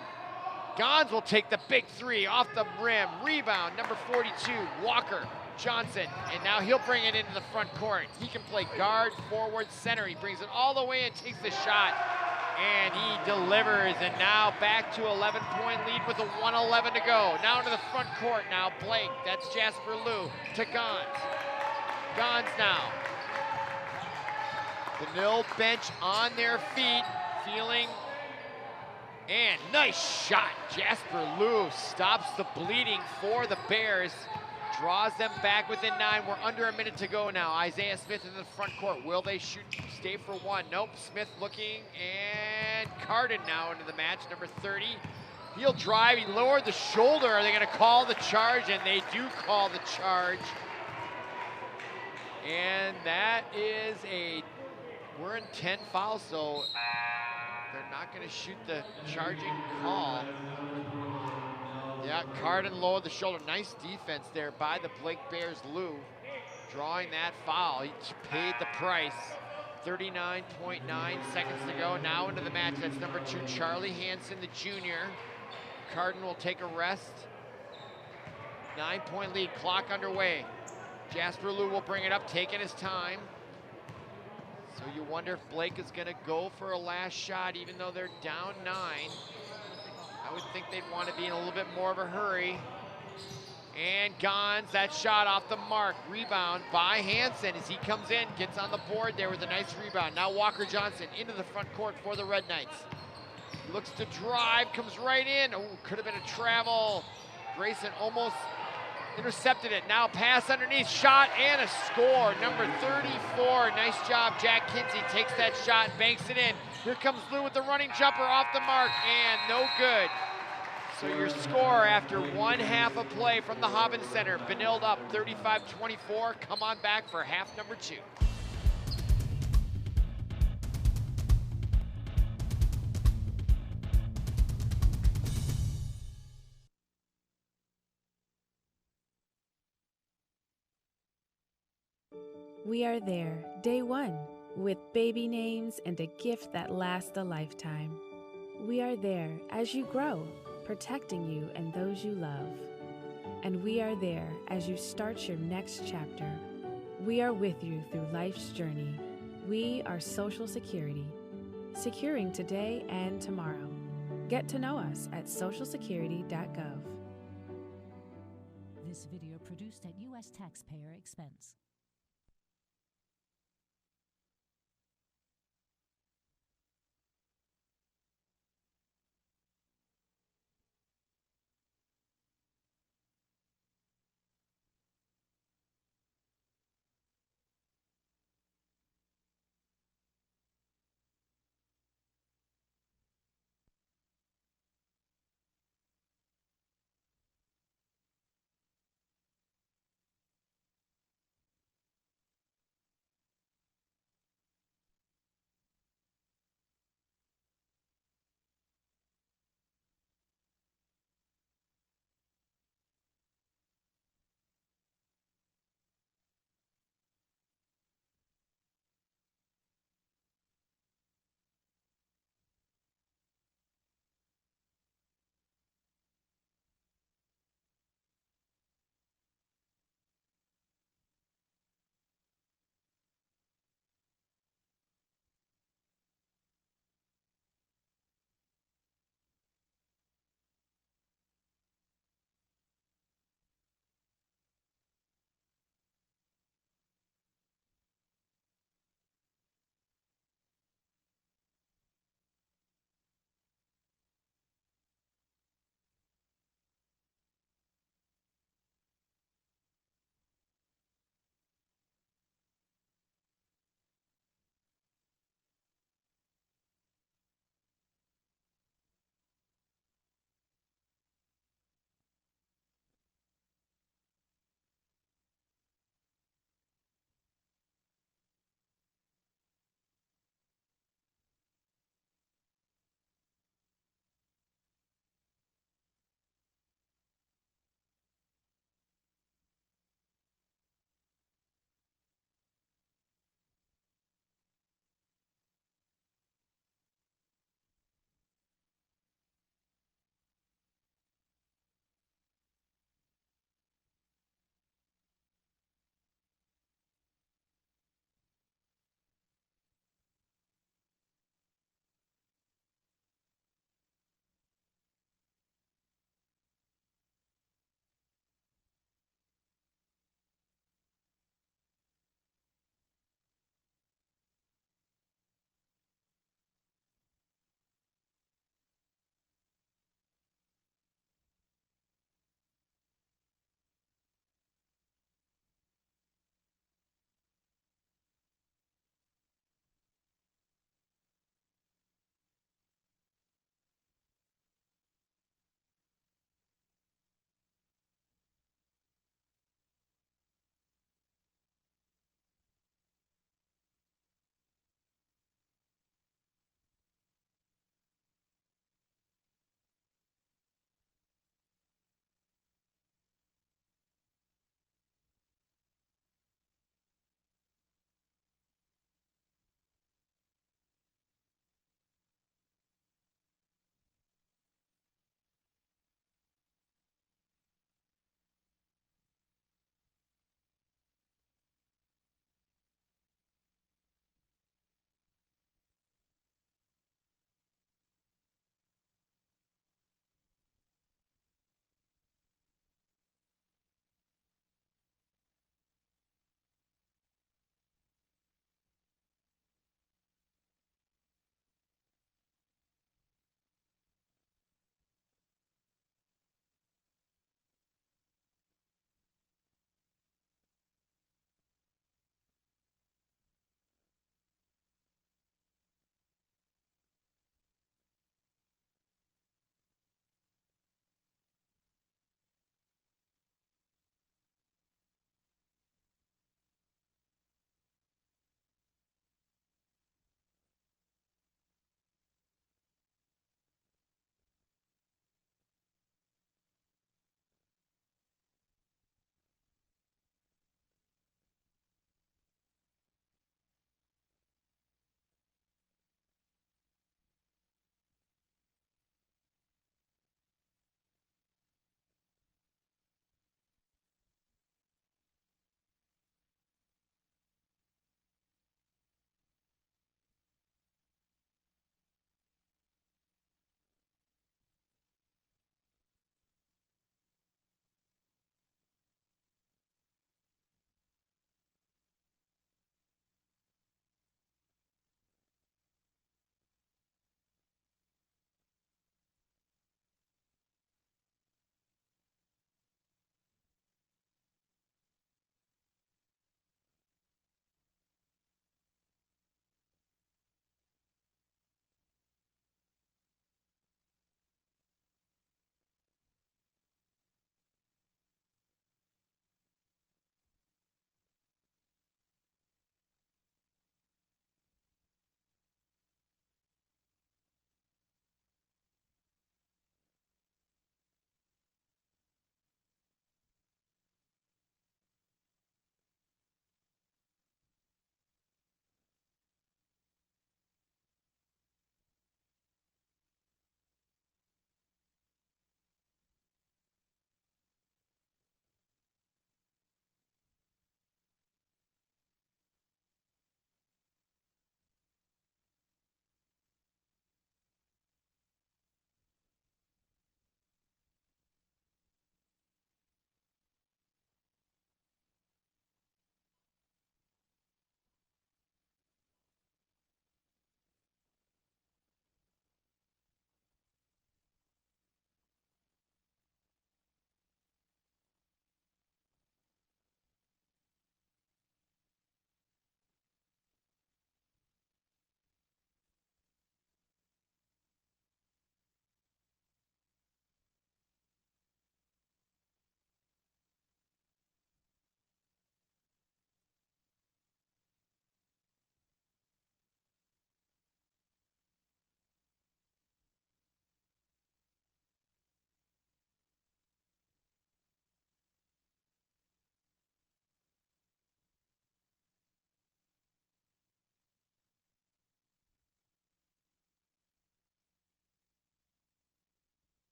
Gons will take the big three off the rim. Rebound, number 42, Walker Johnson. And now he'll bring it into the front court. He can play guard, forward, center. He brings it all the way and takes the shot. And he delivers. And now back to 11-point lead with a 1:11 to go. Now into the front court. Now Blake, that's Jasper Liu to Gons. Gons now. The Mill bench on their feet, feeling, and nice shot. Jasper Liu stops the bleeding for the Bears, draws them back within 9. We're under a minute to go now. Isaiah Smith in the front court. Will they shoot, stay for one? Nope, Smith looking, and Carden now into the match, number 30. He'll drive, he lowered the shoulder. Are they gonna call the charge? And they do call the charge. And that is we're in 10 fouls, so they're not going to shoot the charging call. Yeah, Carden lowered the shoulder. Nice defense there by the Blake Bears. Liu drawing that foul. He paid the price. 39.9 seconds to go. Now into the match. That's number 2, Charlie Hansen, the junior. Carden will take a rest. 9-point lead, clock underway. Jasper Liu will bring it up, taking his time. So you wonder if Blake is gonna go for a last shot, even though they're down 9. I would think they'd want to be in a little bit more of a hurry. And Gons, that shot off the mark. Rebound by Hansen as he comes in, gets on the board there with a nice rebound. Now Walker Johnson into the front court for the Red Knights. He looks to drive, comes right in. Oh, could have been a travel. Grayson almost intercepted it. Now pass underneath, shot and a score. Number 34, nice job. Jack Kinsey takes that shot, banks it in. Here comes Liu with the running jumper off the mark and no good. So your score after 1/2 of play from the Hobbins Center, Benilde up 35-24. Come on back for half number 2. We are there, day 1, with baby names and a gift that lasts a lifetime. We are there as you grow, protecting you and those you love. And we are there as you start your next chapter. We are with you through life's journey. We are Social Security, securing today and tomorrow. Get to know us at socialsecurity.gov. This video produced at U.S. taxpayer expense.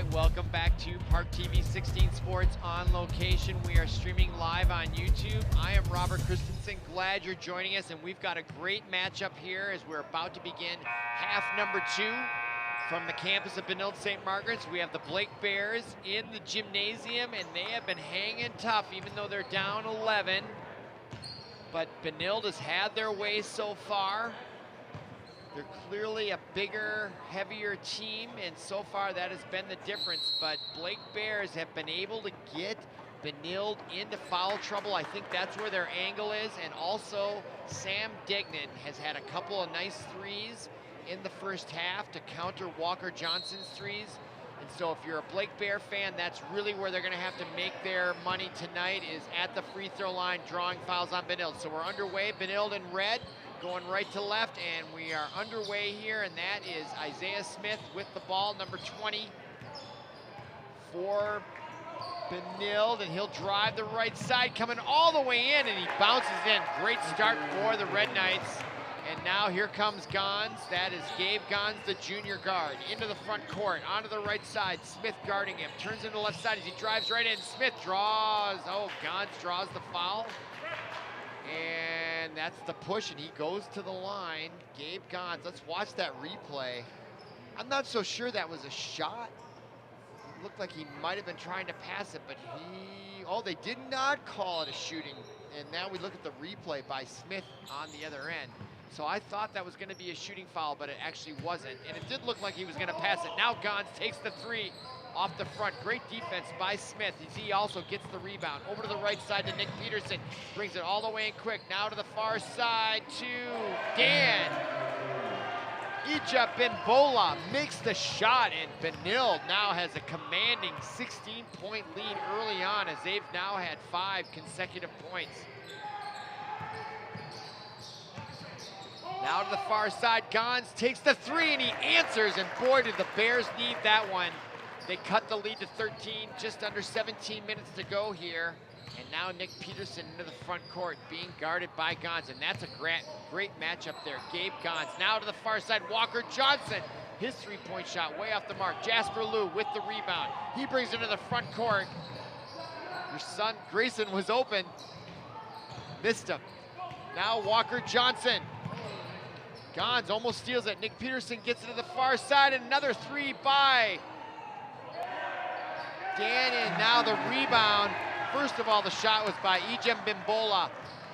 right, welcome back to ParkTV 16 Sports on location. We are streaming live on YouTube. I am Robert Christensen, glad you're joining us, and we've got a great matchup here as we're about to begin half number 2 from the campus of Benilde St. Margaret's. We have the Blake Bears in the gymnasium, and they have been hanging tough even though they're down 11. But Benilde has had their way so far. They're clearly a bigger, heavier team, and so far that has been the difference. But Blake Bears have been able to get Benilde into foul trouble. I think that's where their angle is. And also, Sam Dignan has had a couple of nice threes in the first half to counter Walker Johnson's threes. And so if you're a Blake Bear fan, that's really where they're going to have to make their money tonight, is at the free throw line, drawing fouls on Benilde. So we're underway, Benilde in red, going right to left, and we are underway here, and that is Isaiah Smith with the ball, number 20 for Benilde, and he'll drive the right side, coming all the way in, and he bounces in. Great start for the Red Knights. And now here comes Gons. That is Gabe Gons, the junior guard, into the front court, onto the right side. Smith guarding him, turns into the left side as he drives right in. Smith draws, Gons draws the foul. And that's the push, and he goes to the line. Gabe Gons, let's watch that replay. I'm not so sure that was a shot. It looked like he might have been trying to pass it, but they did not call it a shooting. And now we look at the replay by Smith on the other end. So I thought that was going to be a shooting foul, but it actually wasn't. And it did look like he was going to pass it. Now Gons takes the three off the front. Great defense by Smith as he also gets the rebound. Over to the right side to Nick Peterson. Brings it all the way in quick. Now to the far side to Dan. Ija Bimbola makes the shot, and Benilde now has a commanding 16-point lead early on as they've now had 5 consecutive points. Now to the far side, Gons takes the three, and he answers, and boy, did the Bears need that one. They cut the lead to 13, just under 17 minutes to go here. And now Nick Peterson into the front court, being guarded by Gons, and that's a great matchup there. Gabe Gons now to the far side, Walker Johnson. His three-point shot way off the mark. Jasper Liu with the rebound. He brings it to the front court. Your son, Grayson, was open. Missed him. Now Walker Johnson. Gons almost steals it. Nick Peterson gets it to the far side, and another three by Dan, and now the rebound. First of all, the shot was by Ija Bimbola,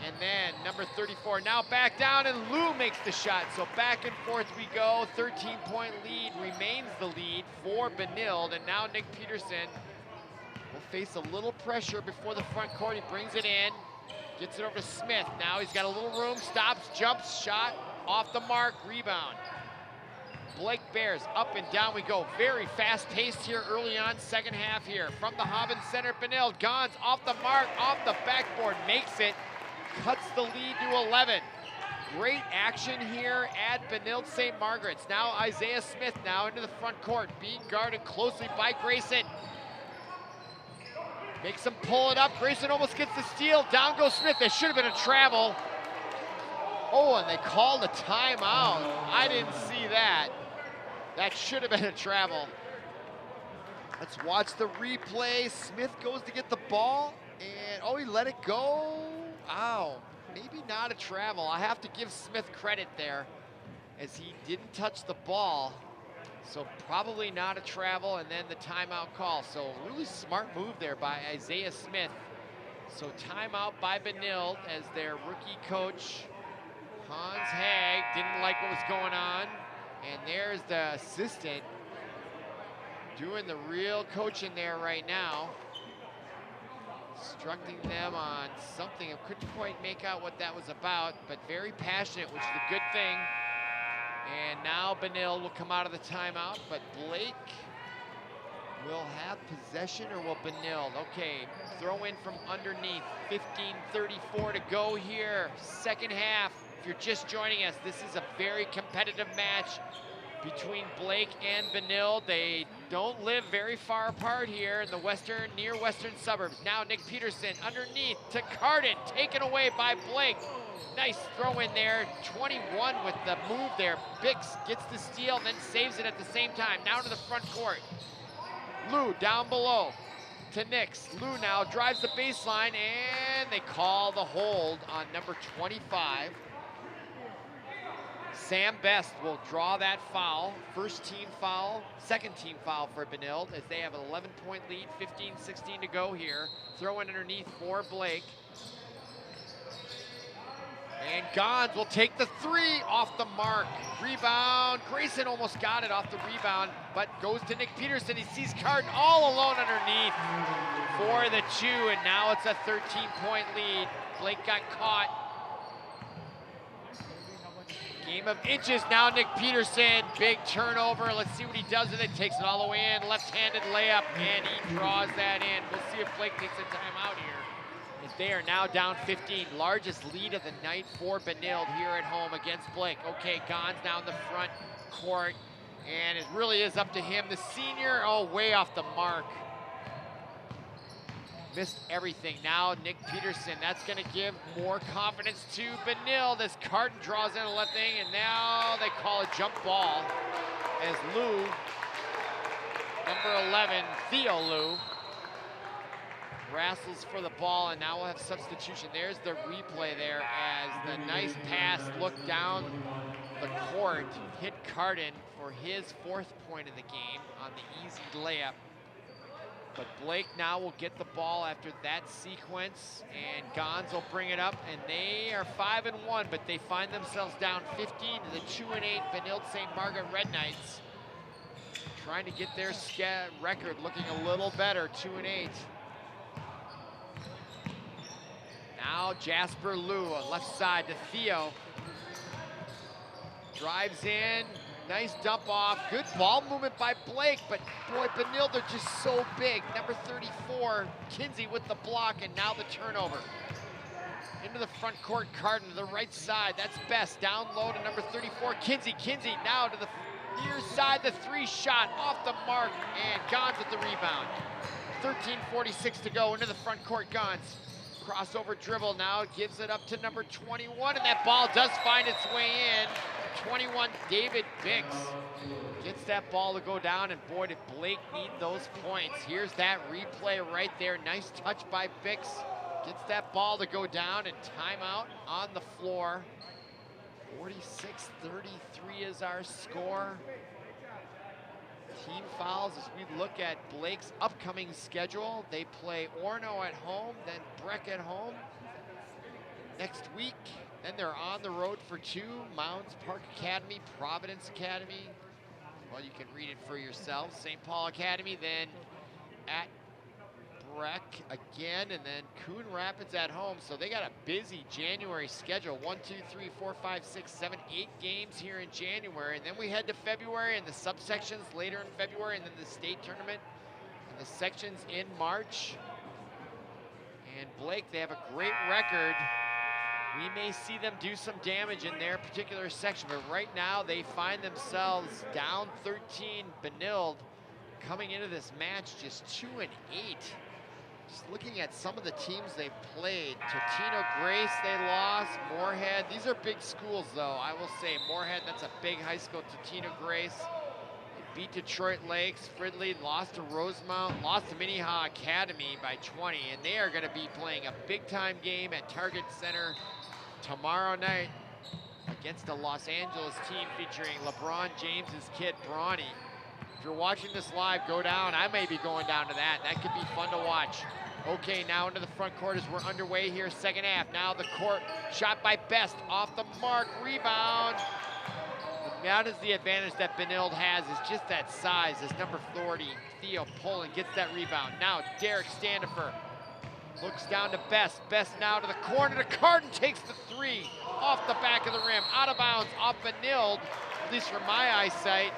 and then number 34 now back down, and Liu makes the shot. So back and forth we go. 13-point lead remains the lead for Benilde, and now Nick Peterson will face a little pressure before the front court. He brings it in, gets it over to Smith. Now he's got a little room, stops, jumps, shot off the mark, rebound. Blake Bears, up and down we go. Very fast-paced here early on, second half here. From the Hobbins Center, Benilde, Gons off the mark, off the backboard, makes it, cuts the lead to 11. Great action here at Benilde St. Margaret's. Now Isaiah Smith now into the front court, being guarded closely by Grayson. Makes him pull it up. Grayson almost gets the steal. Down goes Smith. There should have been a travel. And they called a timeout. I didn't see that. That should have been a travel. Let's watch the replay. Smith goes to get the ball, and he let it go. Maybe not a travel. I have to give Smith credit there, as he didn't touch the ball. So probably not a travel, and then the timeout call. So really smart move there by Isaiah Smith. So timeout by Benilde, as their rookie coach, Hans Hag, didn't like what was going on. And there's the assistant doing the real coaching there right now. Instructing them on something. I couldn't quite make out what that was about, but very passionate, which is a good thing. And now Benilde will come out of the timeout, but Blake will have possession, or will Benilde? Okay, throw in from underneath. 15:34 to go here, second half. If you're just joining us, this is a very competitive match between Blake and Benilde. They don't live very far apart here in the near western suburbs. Now Nick Peterson underneath to Carden, taken away by Blake. Nice throw in there, 21 with the move there. Bix gets the steal and then saves it at the same time. Now to the front court. Lou down below to Nix. Lou now drives the baseline, and they call the hold on number 25. Sam Best will draw that foul. First team foul, second team foul for Benilde as they have an 11-point lead, 15-16 to go here. Throwing underneath for Blake. And Gons will take the three off the mark. Rebound, Grayson almost got it off the rebound, but goes to Nick Peterson. He sees Carden all alone underneath for the two, and now it's a 13-point lead. Blake got caught. Game of inches now, Nick Peterson, big turnover. Let's see what he does with it. Takes it all the way in, left-handed layup, and he draws that in. We'll see if Blake takes a timeout here. As they are now down 15, largest lead of the night for Benilde here at home against Blake. Okay, Gons now in the front court, and it really is up to him. The senior, way off the mark. Missed everything. Now Nick Peterson, that's going to give more confidence to Benilde as Carden draws in a left thing, and now they call a jump ball as Lou, number 11, Theo Lou, wrestles for the ball, and now we'll have substitution. There's the replay there as the nice pass looked down the court, hit Carden for his 4th point of the game on the easy layup. But Blake now will get the ball after that sequence, and Gons will bring it up, and they are 5-1, but they find themselves down 15 to the 2-8 Benilde St. Margaret Red Knights. Trying to get their record looking a little better, 2-8. Now Jasper Lou on left side to Theo. Drives in. Nice dump off, good ball movement by Blake, but boy, Benilde are just so big. Number 34, Kinsey with the block, and now the turnover. Into the front court, Carden to the right side, that's Best. Down low to number 34, Kinsey. Kinsey now to the near side, the 3 shot off the mark, and Gons with the rebound. 13:46 to go into the front court, Gons. Crossover dribble now, gives it up to number 21, and that ball does find its way in. 21, David Bix gets that ball to go down, and boy, did Blake need those points. Here's that replay right there. Nice touch by Bix. Gets that ball to go down, and timeout on the floor. 46-33 is our score. Team fouls as we look at Blake's upcoming schedule. They play Orono at home, then Breck at home next week. Then they're on the road for 2, Mounds Park Academy, Providence Academy. Well, you can read it for yourself. St. Paul Academy, then at Breck again, and then Coon Rapids at home. So they got a busy January schedule. 1, 2, 3, 4, 5, 6, 7, 8 games here in January. And then we head to February and the subsections later in February, and then the state tournament and the sections in March. And Blake, they have a great record. We may see them do some damage in their particular section, but right now they find themselves down 13. Benilde coming into this match just 2-8. Just looking at some of the teams they've played. Totino Grace they lost, Moorhead. These are big schools though, I will say. Moorhead, that's a big high school. Totino Grace. They beat Detroit Lakes. Fridley lost to Rosemount, lost to Minnehaha Academy by 20, and they are gonna be playing a big time game at Target Center tomorrow night against a Los Angeles team featuring LeBron James's kid, Bronny. If you're watching this live, go down. I may be going down to that. That could be fun to watch. Okay, now into the front court as we're underway here, second half. Now the court shot by Best, off the mark, rebound. That is the advantage that Benilde has, is just that size. As number 40, Theo Poland gets that rebound. Now Derek Standifer looks down to Best. Best now to the corner to Carden, takes the 3 off the back of the rim, out of bounds, off Benilde, at least from my eyesight.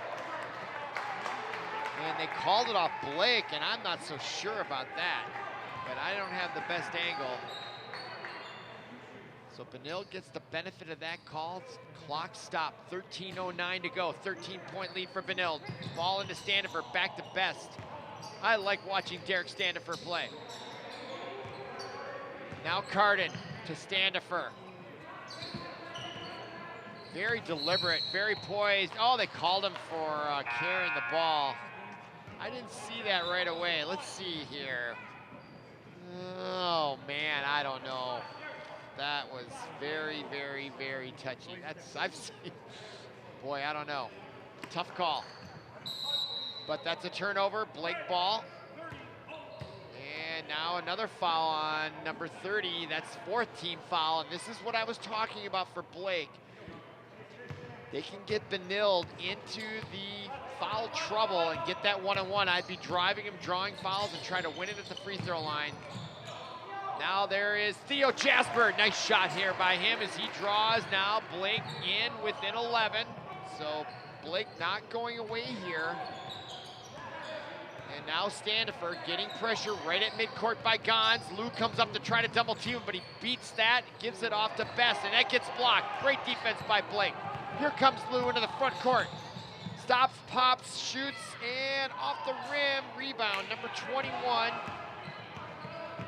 And they called it off Blake, and I'm not so sure about that, but I don't have the best angle. So Benilde gets the benefit of that call. Clock stop, 13:09 to go, 13-point lead for Benilde. Ball into Standifer, back to Best. I like watching Derek Standifer play. Now Carden to Standifer. Very deliberate, very poised. Oh, they called him for carrying the ball. I didn't see that right away. Let's see here. Oh man, I don't know. That was very, very, very touchy. I've seen, boy, I don't know. Tough call. But that's a turnover, Blake ball. And now another foul on number 30. That's 4th team foul, and this is what I was talking about for Blake. They can get Benilde into the foul trouble and get that one-on-one. I'd be driving him, drawing fouls, and trying to win it at the free throw line. Now there is Theo Jasper. Nice shot here by him as he draws. Now Blake in within 11. So Blake not going away here. And now Standifer getting pressure right at midcourt by Gons. Lou comes up to try to double team him, but he beats that, gives it off to Best, and that gets blocked. Great defense by Blake. Here comes Lou into the front court. Stops, pops, shoots, and off the rim. Rebound, number 21.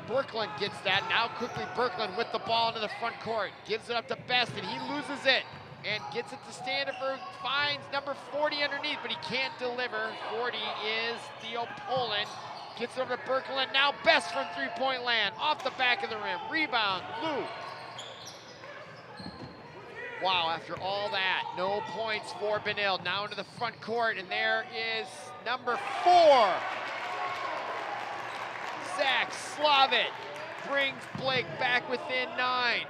Birkeland gets that. Now quickly Birkeland with the ball into the front court. Gives it up to Best, and he loses it. And gets it to Standifer, finds number 40 underneath, but he can't deliver. 40 is Theo Poland. Gets it over to Birkeland. Now Best from three-point land, off the back of the rim. Rebound, Lou. Wow, after all that, no points for Benilde. Now into the front court, and there is number 4. Zach Slavit brings Blake back within 9.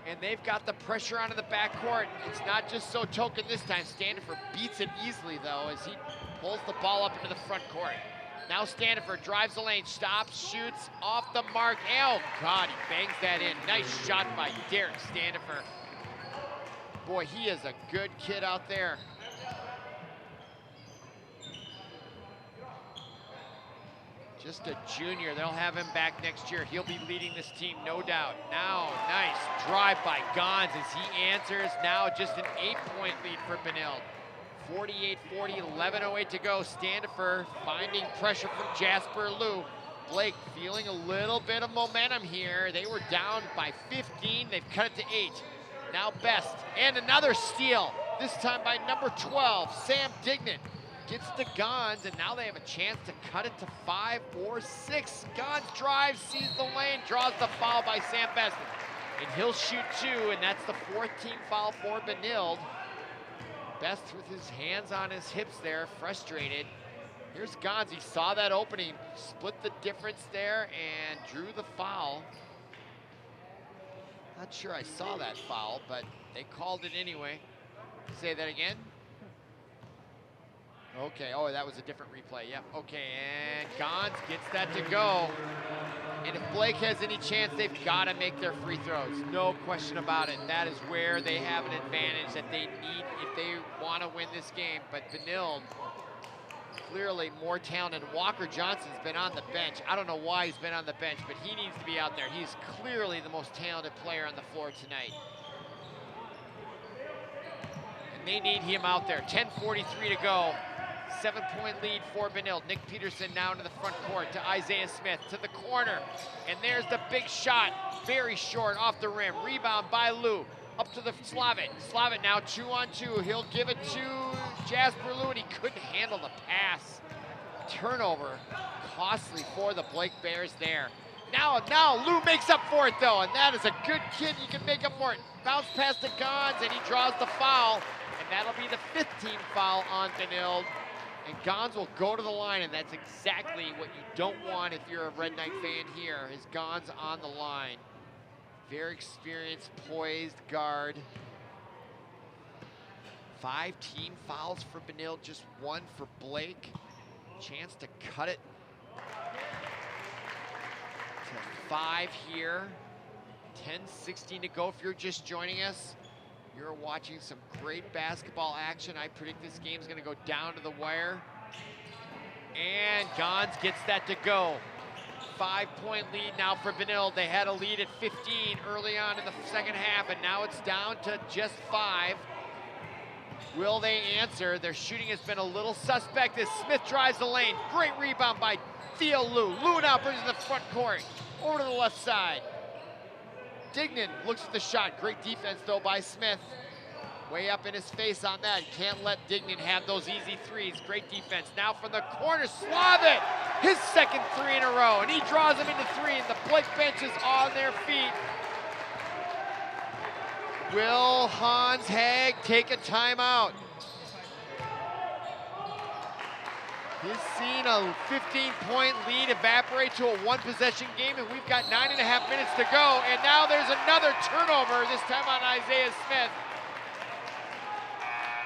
And they've got the pressure onto the backcourt. It's not just so token this time. Standifer beats it easily, though, as he pulls the ball up into the front court. Now Standifer drives the lane, stops, shoots, off the mark. Oh, God, he bangs that in. Nice shot by Derek Standifer. Boy, he is a good kid out there. Just a junior. They'll have him back next year. He'll be leading this team, no doubt. Now, nice drive by Gons as he answers. Now just an 8-point lead for Benilde. 48-40, 11:08 to go. Standifer finding pressure from Jasper Lou. Blake feeling a little bit of momentum here. They were down by 15. They've cut it to 8. Now Best, and another steal. This time by number 12, Sam Dignan. Gets to Gons, and now they have a chance to cut it to 5 or 6. Gons drives, sees the lane, draws the foul by Sam Best. And he'll shoot 2, and that's the 4th team foul for Benilde. Best with his hands on his hips there, frustrated. Here's Gons, he saw that opening, split the difference there, and drew the foul. Not sure I saw that foul, but they called it anyway. Say that again. Okay, oh, that was a different replay, yep. Okay, and Gons gets that to go. And if Blake has any chance, they've got to make their free throws. No question about it. That is where they have an advantage that they need if they want to win this game. But Benilde, clearly more talented. Walker Johnson's been on the bench. I don't know why he's been on the bench, but he needs to be out there. He's clearly the most talented player on the floor tonight. And they need him out there. 10:43 to go. 7-point lead for Benilde. Nick Peterson now into the front court to Isaiah Smith to the corner. And there's the big shot, very short off the rim. Rebound by Lou, up to the Slavit. Slavit now 2-on-2. He'll give it to Jasper Lou, and he couldn't handle the pass. Turnover, costly for the Blake Bears there. Now Lou makes up for it though, and that is a good kid. You can make up for it. Bounce pass to Gons, and he draws the foul. And that'll be the 5th team foul on Benilde. And Gons will go to the line, and that's exactly what you don't want if you're a Red Knight fan here, is Gons on the line. Very experienced, poised guard. 5 team fouls for Benilde, just 1 for Blake. Chance to cut it to 5 here. 10:16 to go if you're just joining us. You're watching some great basketball action. I predict this game's gonna go down to the wire. And Gons gets that to go. 5-point lead now for Benilde. They had a lead at 15 early on in the second half, and now it's down to just 5. Will they answer? Their shooting has been a little suspect as Smith drives the lane. Great rebound by Theo Lou. Lou now brings it to the front court. Over to the left side. Dignan looks at the shot. Great defense, though, by Smith. Way up in his face on that. Can't let Dignan have those easy threes. Great defense. Now from the corner, Slavic, his second three in a row, and he draws him into three, and the Blake bench is on their feet. Will Hans Hag take a timeout? He's seen a 15-point lead evaporate to a one-possession game, and we've got 9.5 minutes to go, and now there's another turnover, this time on Isaiah Smith.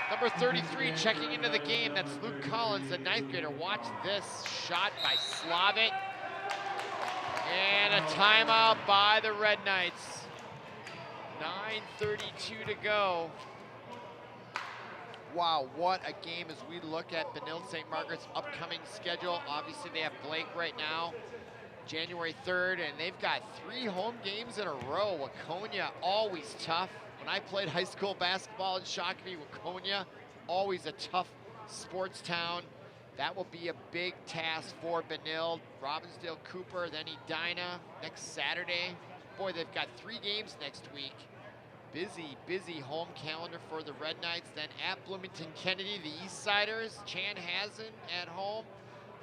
Number 33 checking into the game, that's Luke Collins, the ninth grader. Watch this shot by Slavic. And a timeout by the Red Knights. 9:32 to go. Wow, what a game as we look at Benilde St. Margaret's upcoming schedule. Obviously they have Blake right now, January 3rd, and they've got 3 home games in a row. Waconia, always tough. When I played high school basketball in Shakopee, Waconia, always a tough sports town. That will be a big task for Benilde. Robbinsdale Cooper, then Edina next Saturday. Boy, they've got 3 games next week. Busy, busy home calendar for the Red Knights. Then at Bloomington Kennedy, the Eastsiders, Chanhassen at home.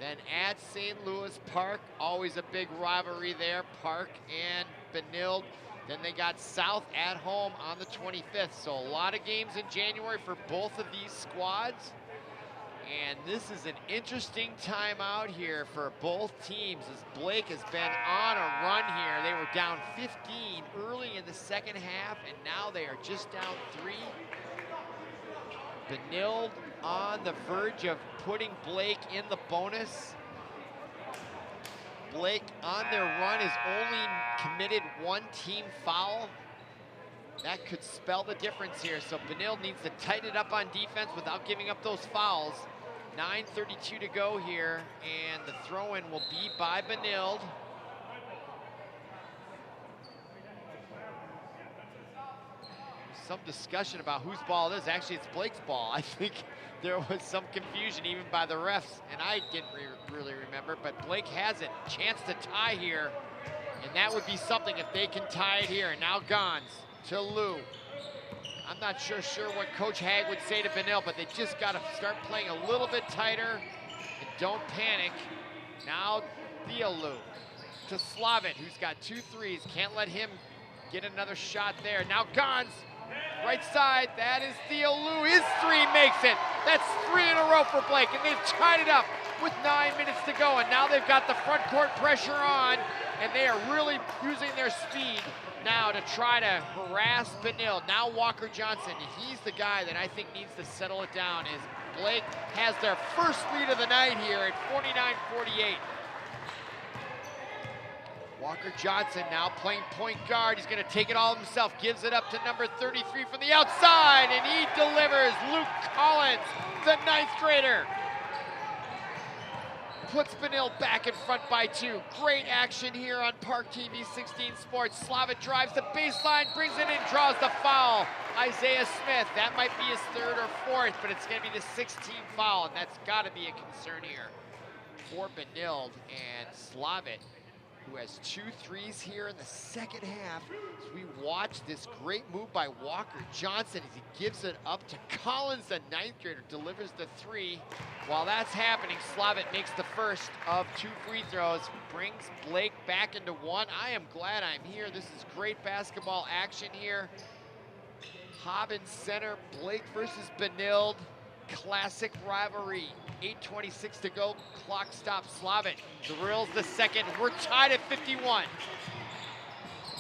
Then at St. Louis Park, always a big rivalry there, Park and Benilde. Then they got South at home on the 25th. So a lot of games in January for both of these squads. And this is an interesting time out here for both teams as Blake has been on a run here. They were down 15 early in the second half, and now they are just down 3. Benilde on the verge of putting Blake in the bonus. Blake on their run has only committed 1 team foul. That could spell the difference here. So Benilde needs to tighten it up on defense without giving up those fouls. 9:32 to go here, and the throw-in will be by Benilde. Some discussion about whose ball it is. Actually, it's Blake's ball. I think there was some confusion even by the refs, and I didn't really remember, but Blake has it. Chance to tie here, and that would be something if they can tie it here. And now Gons to Lou. I'm not sure what Coach Hag would say to Benilde, but they just got to start playing a little bit tighter and don't panic. Now Theolou to Slavic, who's got 2 threes. Can't let him get another shot there. Now Gons, right side, that is Theolou. His 3 makes it. That's 3 in a row for Blake, and they've tied it up with 9 minutes to go, and now they've got the front court pressure on, and they are really using their speed now to try to harass Benilde. Now Walker Johnson, he's the guy that I think needs to settle it down as Blake has their first lead of the night here at 49-48. Walker Johnson now playing point guard. He's gonna take it all himself, gives it up to number 33 from the outside, and he delivers. Luke Collins, the 9th grader, puts Benilde back in front by 2. Great action here on ParkTV 16 Sports. Slavic drives the baseline, brings it in, draws the foul. Isaiah Smith, that might be his 3rd or 4th, but it's gonna be the 16th foul, and that's gotta be a concern here for Benilde. And Slavic, who has 2 threes here in the second half, as we watch this great move by Walker Johnson as he gives it up to Collins, the 9th grader, delivers the 3. While that's happening, Slavic makes the first of 2 free throws, brings Blake back into 1. I am glad I'm here. This is great basketball action here. Hobbins Center, Blake versus Benilde. Classic rivalry. 8:26 to go, clock stops. Slavic drills the second. We're tied at 51.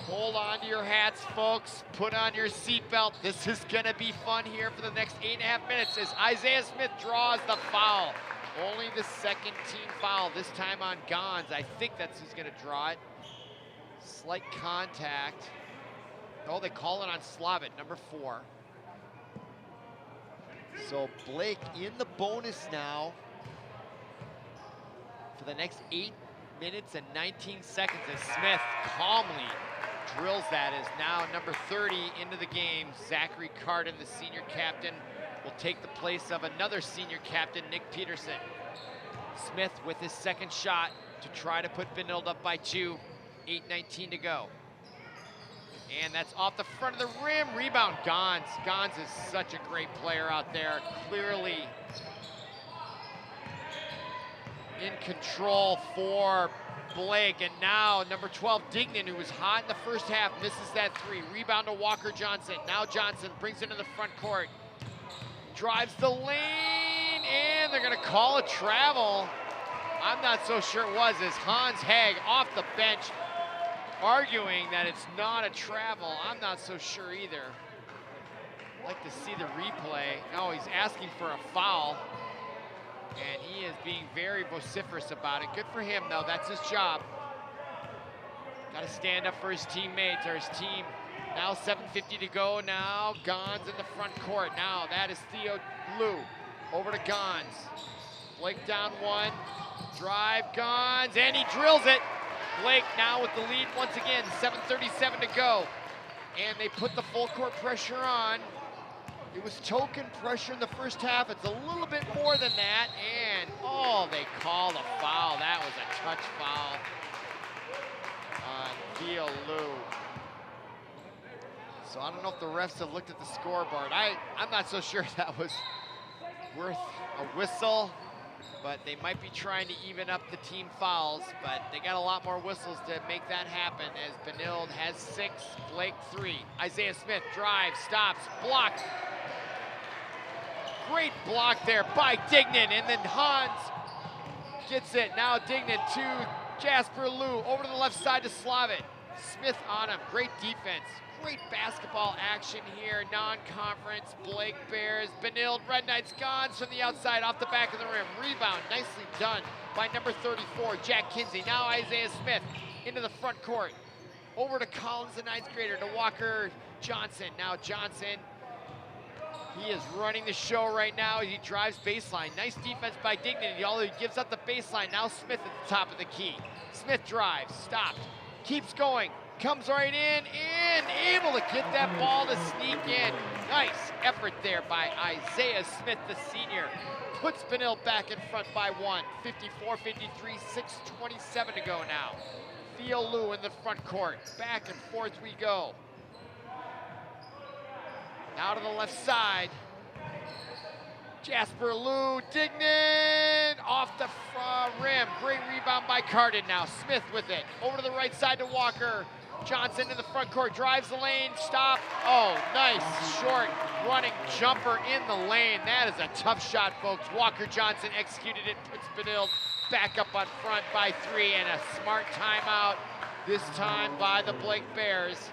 Hold on to your hats, folks. Put on your seatbelt. This is gonna be fun here for the next 8.5 minutes as Isaiah Smith draws the foul. Only the 2nd team foul, this time on Gons. I think that's who's gonna draw it. Slight contact. Oh, they call it on Slavic, number 4. So Blake in the bonus now for the next 8 minutes and 19 seconds as Smith calmly drills that as now number 30 into the game. Zachary Carden, the senior captain, will take the place of another senior captain, Nick Peterson. Smith with his 2nd shot to try to put Benilde up by 2. 8:19 to go. And that's off the front of the rim. Rebound, Gons. Gons is such a great player out there. Clearly in control for Blake. And now number 12, Dignan, who was hot in the first half, misses that three. Rebound to Walker Johnson. Now Johnson brings it to the front court. Drives the lane, and they're gonna call a travel. I'm not so sure it was, as Hans Hag off the bench arguing that it's not a travel. I'm not so sure either. I'd like to see the replay. Oh, he's asking for a foul, and he is being very vociferous about it. Good for him, though. That's his job. Got to stand up for his teammates or his team. Now 7:50 to go. Now Gons in the front court. Now that is Theo Lou. Over to Gons. Blake down one. Drive, Gons, and he drills it. Blake now with the lead once again. 7:37 to go. And they put the full court pressure on. It was token pressure in the first half. It's a little bit more than that. And, oh, they called a foul. That was a touch foul on Theo Lou. So I don't know if the refs have looked at the scoreboard. I'm not so sure that was worth a whistle, but they might be trying to even up the team fouls, but they got a lot more whistles to make that happen, as Benilde has 6, Blake 3. Isaiah Smith drives, stops, blocked. Great block there by Dignan, and then Hans gets it. Now Dignan to Jasper Lou, over to the left side to Slavin. Smith on him, great defense. Great basketball action here, non-conference. Blake Bears, Benilde, Red Knights, Gons from the outside off the back of the rim. Rebound, nicely done by number 34, Jack Kinsey. Now Isaiah Smith into the front court. Over to Collins, the 9th grader, to Walker Johnson. Now Johnson, he is running the show right now. He drives baseline. Nice defense by Dignan. He gives up the baseline. Now Smith at the top of the key. Smith drives, stopped, keeps going. Comes right in and able to get that ball to sneak in. Nice effort there by Isaiah Smith, the senior. Puts Benilde back in front by 1. 54-53, 6:27 to go now. Theo Lou in the front court. Back and forth we go. Now to the left side. Jasper Lou, Dignan off the rim. Great rebound by Carden now. Smith with it. Over to the right side to Walker Johnson in the front court, drives the lane, stop. Oh, nice short running jumper in the lane. That is a tough shot, folks. Walker Johnson executed it, puts Benilde back up on front by 3, and a smart timeout, this time by the Blake Bears.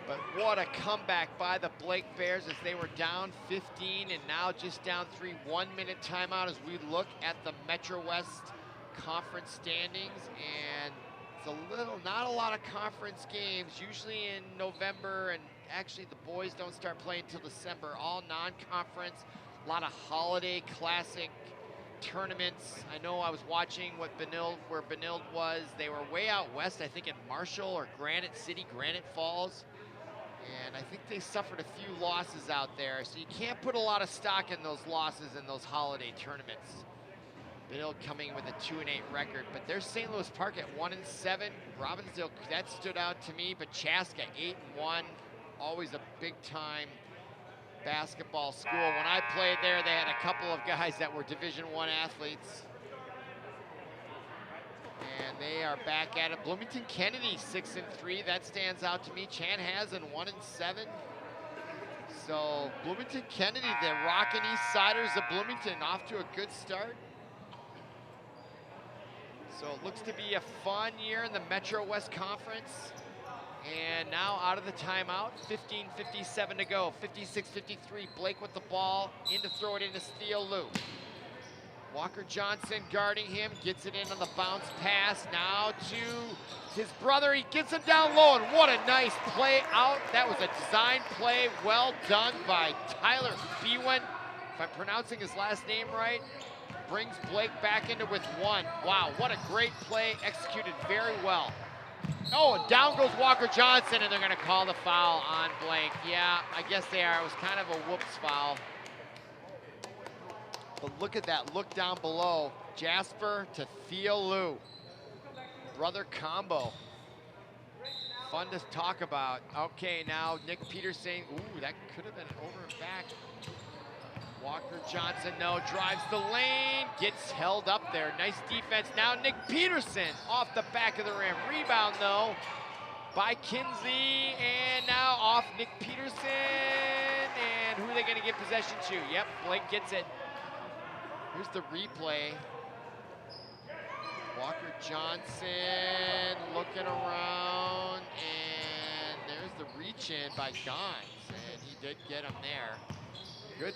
But what a comeback by the Blake Bears, as they were down 15 and now just down 3. 1-minute timeout as we look at the Metro West Conference standings, and it's not a lot of conference games, usually in November, and actually the boys don't start playing until December. All non-conference, a lot of holiday classic tournaments. I know I was watching where Benilde was. They were way out west, I think in Marshall or Granite City, Granite Falls. And I think they suffered a few losses out there, so you can't put a lot of stock in those losses in those holiday tournaments. Benilde coming with a 2-8 record, but there's St. Louis Park at 1-7. Robbinsdale, that stood out to me, but Chaska 8-1, always a big-time basketball school. When I played there, they had a couple of guys that were Division I athletes. And they are back at it. Bloomington Kennedy 6-3, that stands out to me. Chanhassen 1-7. So Bloomington Kennedy, the Rockin' East Siders of Bloomington, off to a good start. So it looks to be a fun year in the Metro West Conference. And now out of the timeout, 15:57 to go, 56-53. Blake with the ball, in to throw it into Theo Lou. Walker Johnson guarding him, gets it in on the bounce pass. Now to his brother, he gets him down low, and what a nice play out. That was a design play, well done by Tyler Bewan, if I'm pronouncing his last name right. Brings Blake back into with 1. Wow, what a great play, executed very well. Oh, and down goes Walker Johnson, and they're gonna call the foul on Blake. Yeah, I guess they are. It was kind of a whoops foul. But look at that, look down below. Jasper to Theo Lou. Brother combo. fun to talk about. Okay, now Nick Peterson. Ooh, that could have been over and back. Walker Johnson, no, drives the lane, gets held up there. Nice defense. Now Nick Peterson off the back of the rim. Rebound, though, by Kinsey, and now off Nick Peterson. And who are they going to give possession to? Yep, Blake gets it. Here's the replay. Walker Johnson looking around, and there's the reach in by Gons, and he did get him there. Good,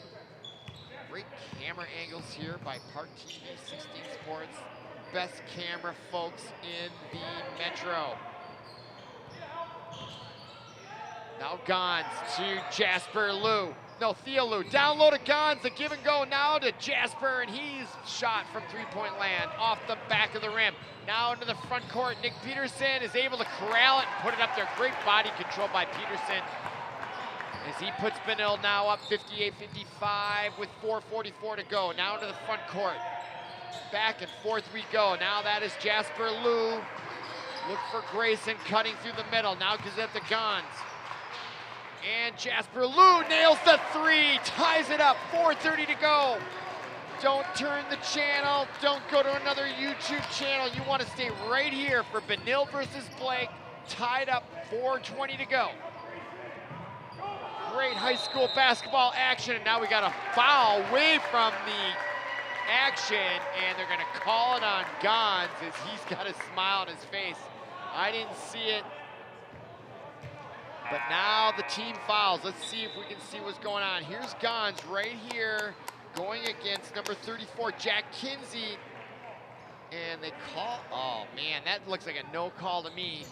great camera angles here by ParkTV 16 Sports. Best camera folks in the metro. Now Gons to Jasper Liu. No, Theo Liu. Down low to Gons, the give and go now to Jasper, and he's shot from three-point land off the back of the rim. Now into the front court, Nick Peterson is able to corral it and put it up there. Great body control by Peterson as he puts Benilde now up 58-55 with 4:44 to go. Now into the front court. Back and forth we go. Now that is Jasper Liu. Look for Grayson cutting through the middle. Now gives it to Gons. And Jasper Liu nails the three, ties it up, 4:30 to go. Don't turn the channel, don't go to another YouTube channel. You want to stay right here for Benilde versus Blake, tied up, 4:20 to go. Great high school basketball action, and now we got a foul away from the action, and they're gonna call it on Gons as he's got a smile on his face. I didn't see it. But now the team fouls. Let's see if we can see what's going on. Here's Gons right here going against number 34, Jack Kinsey. And they call, oh man, that looks like a no call to me.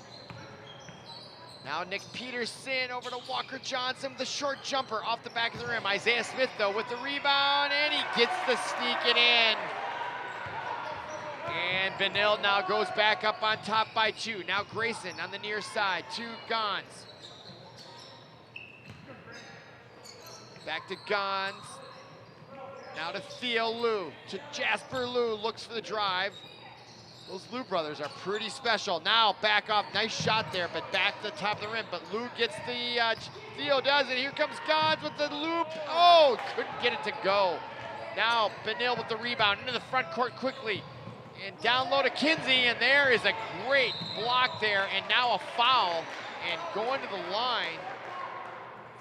Now Nick Peterson over to Walker Johnson with the short jumper off the back of the rim. Isaiah Smith though with the rebound, and he gets the sneaking in. And Benilde now goes back up on top by 2. Now Grayson on the near side to Gons. Back to Gons. Now to Theo Liu, to Jasper Liu, looks for the drive. Those Liu brothers are pretty special. Now back off, nice shot there, but back to the top of the rim. But Liu gets the, Theo does it. Here comes Gons with the loop. Oh, couldn't get it to go. Now Benilde with the rebound into the front court quickly. And down low to Kinsey, and there is a great block there, and now a foul. And going to the line,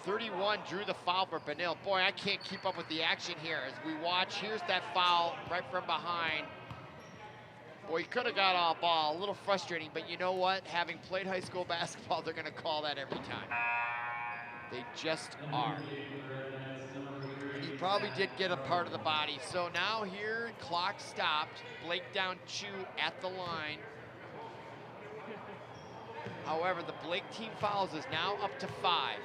31 drew the foul for Benilde. Boy, I can't keep up with the action here as we watch. Here's that foul right from behind. Boy, he could have got all ball. A little frustrating, but you know what? Having played high school basketball, they're going to call that every time. They just are. He probably did get a part of the body. So now here, clock stopped. Blake down 2 at the line. However, the Blake team fouls is now up to 5.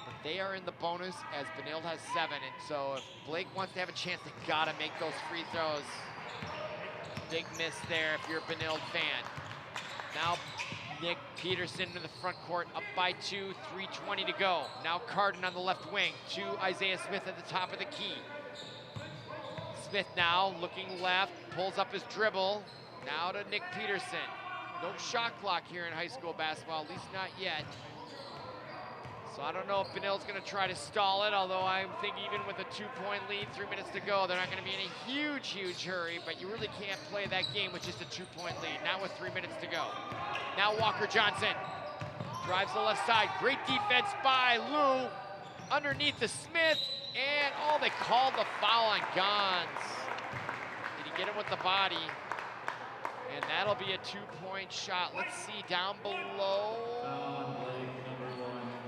But they are in the bonus as Benilde has 7. And so if Blake wants to have a chance, they gotta make those free throws. Big miss there if you're a Benilde fan. Now Nick Peterson in the front court, up by 2, 3:20 to go. Now Carden on the left wing to Isaiah Smith at the top of the key. Smith now looking left, pulls up his dribble. Now to Nick Peterson. No shot clock here in high school basketball, at least not yet. So I don't know if Benilde's gonna try to stall it, although I think even with a 2-point lead, 3 minutes to go, they're not gonna be in a huge hurry, but you really can't play that game with just a 2-point lead, not with 3 minutes to go. Now Walker Johnson drives the left side. Great defense by Liu. Underneath to Smith, and oh, they called the foul on Gons. Did he get him with the body? And that'll be a 2-point shot. Let's see down below.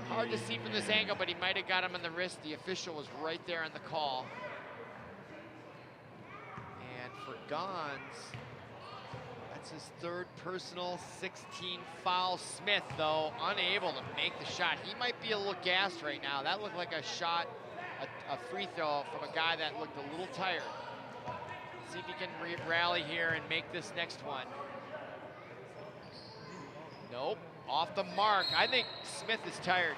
Hard to see from this angle, but he might have got him on the wrist. The official was right there on the call. And for Gons, that's his 3rd personal, 16 foul. Smith, though, unable to make the shot. He might be a little gassed right now. That looked like a shot, a free throw from a guy that looked a little tired. See if he can rally here and make this next one. Nope, off the mark. I think Smith is tired.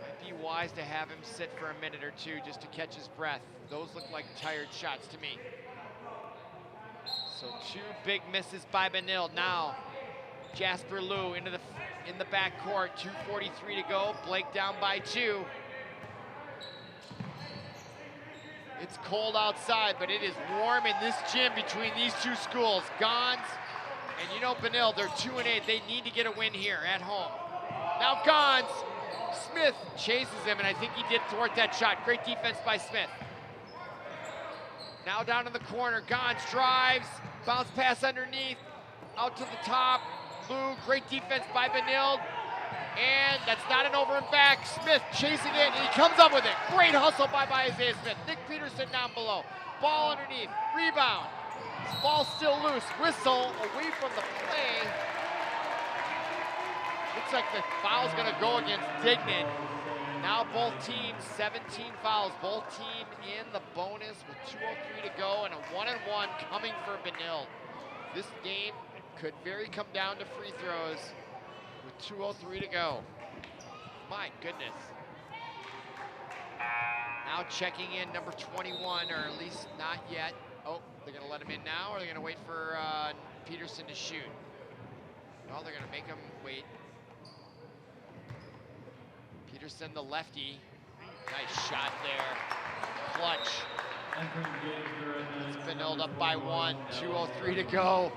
Might be wise to have him sit for a minute or 2 just to catch his breath. Those look like tired shots to me. So 2 big misses by Benilde. Now Jasper Liu in the backcourt. 2:43 to go. Blake down by 2. It's cold outside, but it is warm in this gym between these two schools. Gons and Benilde, they're 2-8. They need to get a win here at home. Now Gons, Smith chases him, and I think he did thwart that shot. Great defense by Smith. Now down in the corner, Gons drives, bounce pass underneath, out to the top. Liu, great defense by Benilde. And that's not an over and back. Smith chasing it, and he comes up with it. Great hustle by Isaiah Smith. Nick Peterson down below. Ball underneath, rebound. Ball still loose. Whistle away from the play. Looks like the foul's gonna go against Dignan. Now both teams, 17 fouls. Both team in the bonus with 2:03 to go and a 1-and-1 coming for Benilde. This game could very come down to free throws with 2:03 to go. My goodness. Now checking in number 21, or at least not yet. Oh, they're gonna let him in now, or they're gonna wait for Peterson to shoot? No, they're gonna make him wait. Peterson, the lefty. Nice shot there. Clutch. It's Benilde up by 1, 2:03 to go.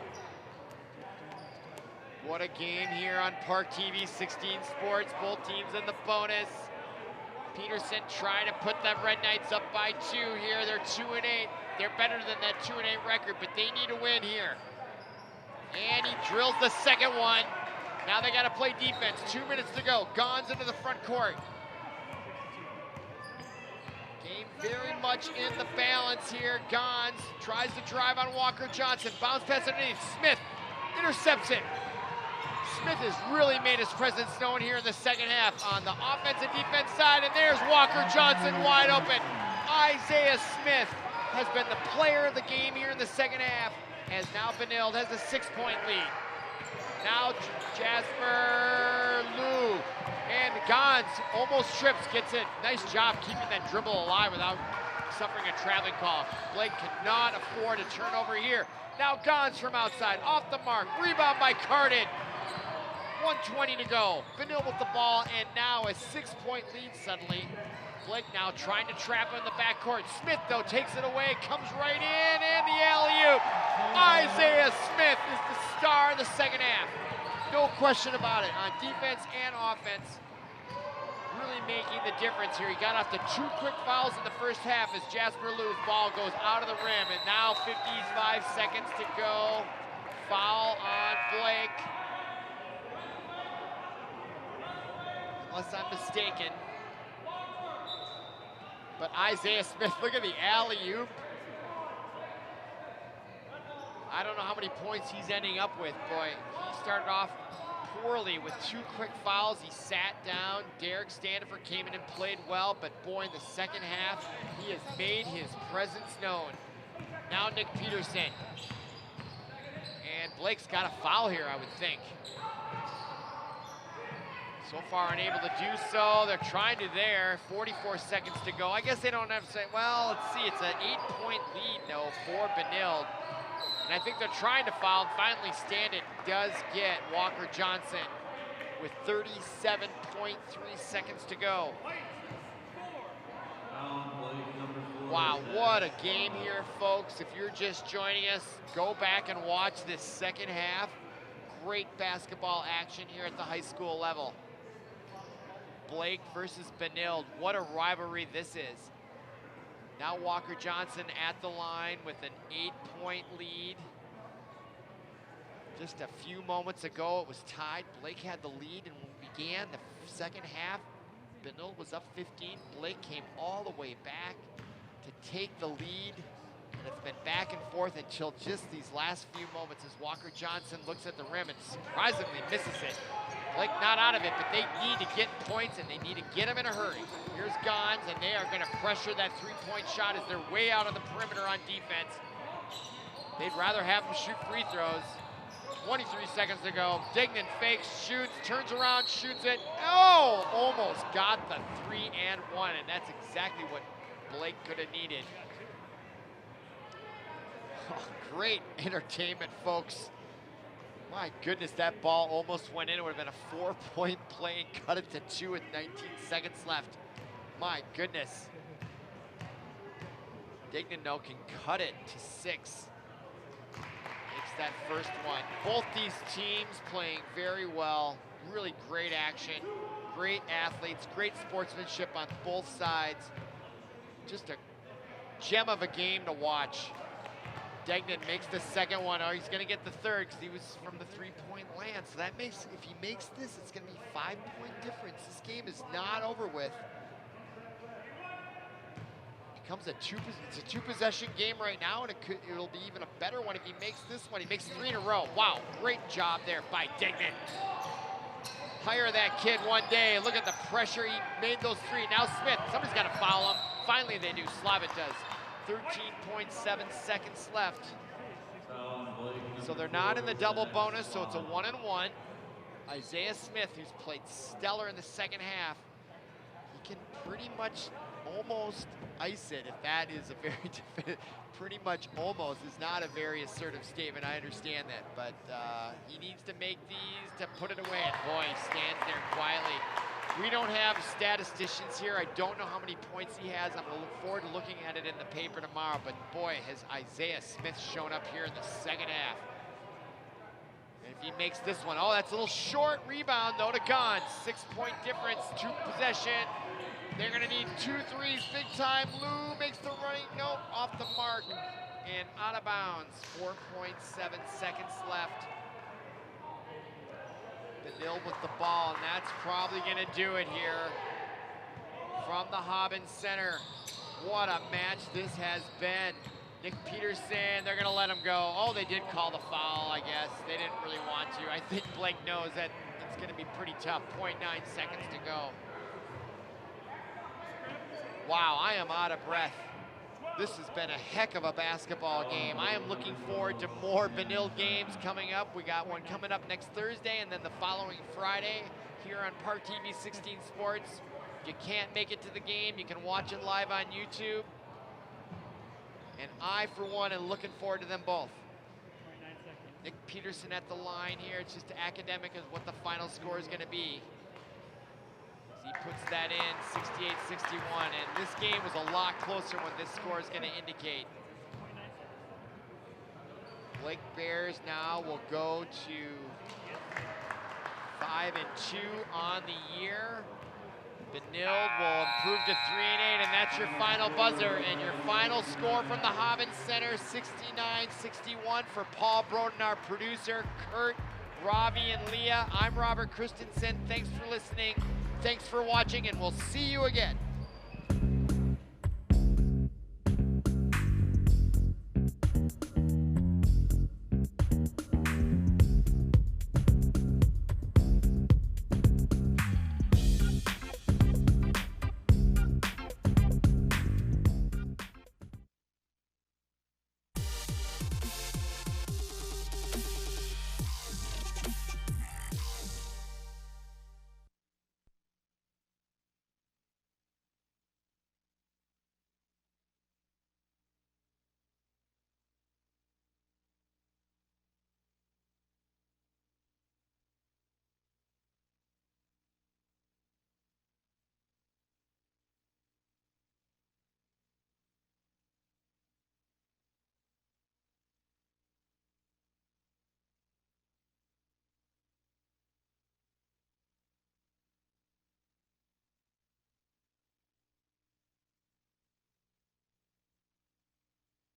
What a game here on ParkTV 16 Sports. Both teams in the bonus. Peterson trying to put the Red Knights up by 2 here. They're 2-8. They're better than that 2-8 record, but they need a win here. And he drills the second one. Now they got to play defense. 2 minutes to go. Gons into the front court. Game very much in the balance here. Gons tries to drive on Walker Johnson. Bounce pass underneath. Smith intercepts it. Smith has really made his presence known here in the second half on the offense and defense side, and there's Walker Johnson wide open. Isaiah Smith has been the player of the game here in the second half, as now Benilde has a 6-point lead. Now Jasper Liu, and Gons almost trips, gets it. Nice job keeping that dribble alive without suffering a traveling call. Blake cannot afford a turnover here. Now Gons from outside, off the mark, rebound by Cardin. 1:20 to go. Benilde with the ball, and now a 6-point lead suddenly. Blake now trying to trap him in the backcourt. Smith, though, takes it away, comes right in, and the alley-oop. Isaiah Smith is the star of the second half. No question about it, on defense and offense. Really making the difference here. He got off to 2 quick fouls in the first half as Jasper Liu's ball goes out of the rim, and now 55 seconds to go. Foul on Blake. Unless I'm mistaken. But Isaiah Smith, look at the alley-oop. I don't know how many points he's ending up with. Boy, he started off poorly with 2 quick fouls. He sat down. Derek Standifer came in and played well, but boy, in the second half, he has made his presence known. Now Nick Peterson. And Blake's got a foul here, I would think. So far unable to do so. They're trying to there. 44 seconds to go. I guess they don't have to say, well, let's see. It's an 8-point lead, though, for Benilde. And I think they're trying to foul, and finally Standish does get Walker Johnson with 37.3 seconds to go. Wow, what a game here, folks. If you're just joining us, go back and watch this second half. Great basketball action here at the high school level. Blake versus Benilde. What a rivalry this is. Now Walker Johnson at the line with an 8-point lead. Just a few moments ago, it was tied. Blake had the lead, and when we began the second half, Benilde was up 15. Blake came all the way back to take the lead, and it's been back and forth until just these last few moments as Walker Johnson looks at the rim and surprisingly misses it. Blake not out of it, but they need to get points, and they need to get them in a hurry. Here's Gons, and they are going to pressure that 3-point shot as they're way out on the perimeter on defense. They'd rather have them shoot free throws. 23 seconds to go. Dignan fakes, shoots, turns around, shoots it. Oh, almost got the 3 and 1, and that's exactly what Blake could have needed. Oh, great entertainment, folks. My goodness, that ball almost went in. It would have been a 4-point play and cut it to 2 with 19 seconds left. My goodness. Dignano can cut it to 6. Makes that first one. Both these teams playing very well. Really great action. Great athletes. Great sportsmanship on both sides. Just a gem of a game to watch. Degnan makes the second one. Oh, he's going to get the third because he was from the 3-point land. So that makes, if he makes this, it's going to be 5-point difference. This game is not over with. Becomes it's a 2-possession game right now, and it'll be even a better one if he makes this one. He makes 3 in a row. Wow, great job there by Degnan. Hire that kid one day. Look at the pressure. He made those 3. Now Smith, somebody's got to foul him. Finally they do. Slavitt does. 13.7 seconds left. So they're not in the double bonus, so it's a 1-and-1. Isaiah Smith, who's played stellar in the second half, he can pretty much almost ice it, if that is a very definite, pretty much almost is not a very assertive statement. I understand that, but he needs to make these to put it away. And boy, he stands there quietly. We don't have statisticians here. I don't know how many points he has. I'm gonna look forward to looking at it in the paper tomorrow, but boy, has Isaiah Smith shown up here in the second half. And if he makes this one, oh, that's a little short rebound though to Gahn. 6-point difference, 2 possession. They're gonna need 2 threes big time. Lou makes the running, nope, off the mark and out of bounds. 4.7 seconds left. Benil with the ball, and that's probably gonna do it here from the Hobbins Center. What a match this has been. Nick Peterson, they're gonna let him go. Oh, they did call the foul, I guess. They didn't really want to. I think Blake knows that it's gonna be pretty tough. 0.9 seconds to go. Wow, I am out of breath. This has been a heck of a basketball game. I am looking forward to more Benil games coming up. We got one coming up next Thursday and then the following Friday here on ParkTV 16 Sports. If you can't make it to the game, you can watch it live on YouTube. And I, for one, am looking forward to them both. Nick Peterson at the line here. It's just academic as what the final score is going to be. He puts that in, 68-61, and this game was a lot closer what this score is going to indicate. Blake Bears now will go to 5-2 on the year. Benil will improve to 3-8, and that's your final buzzer. And your final score from the Hobbins Center, 69-61 for Paul Broden, our producer, Kurt, Ravi, and Leah. I'm Robert Christensen. Thanks for listening. Thanks for watching, and we'll see you again.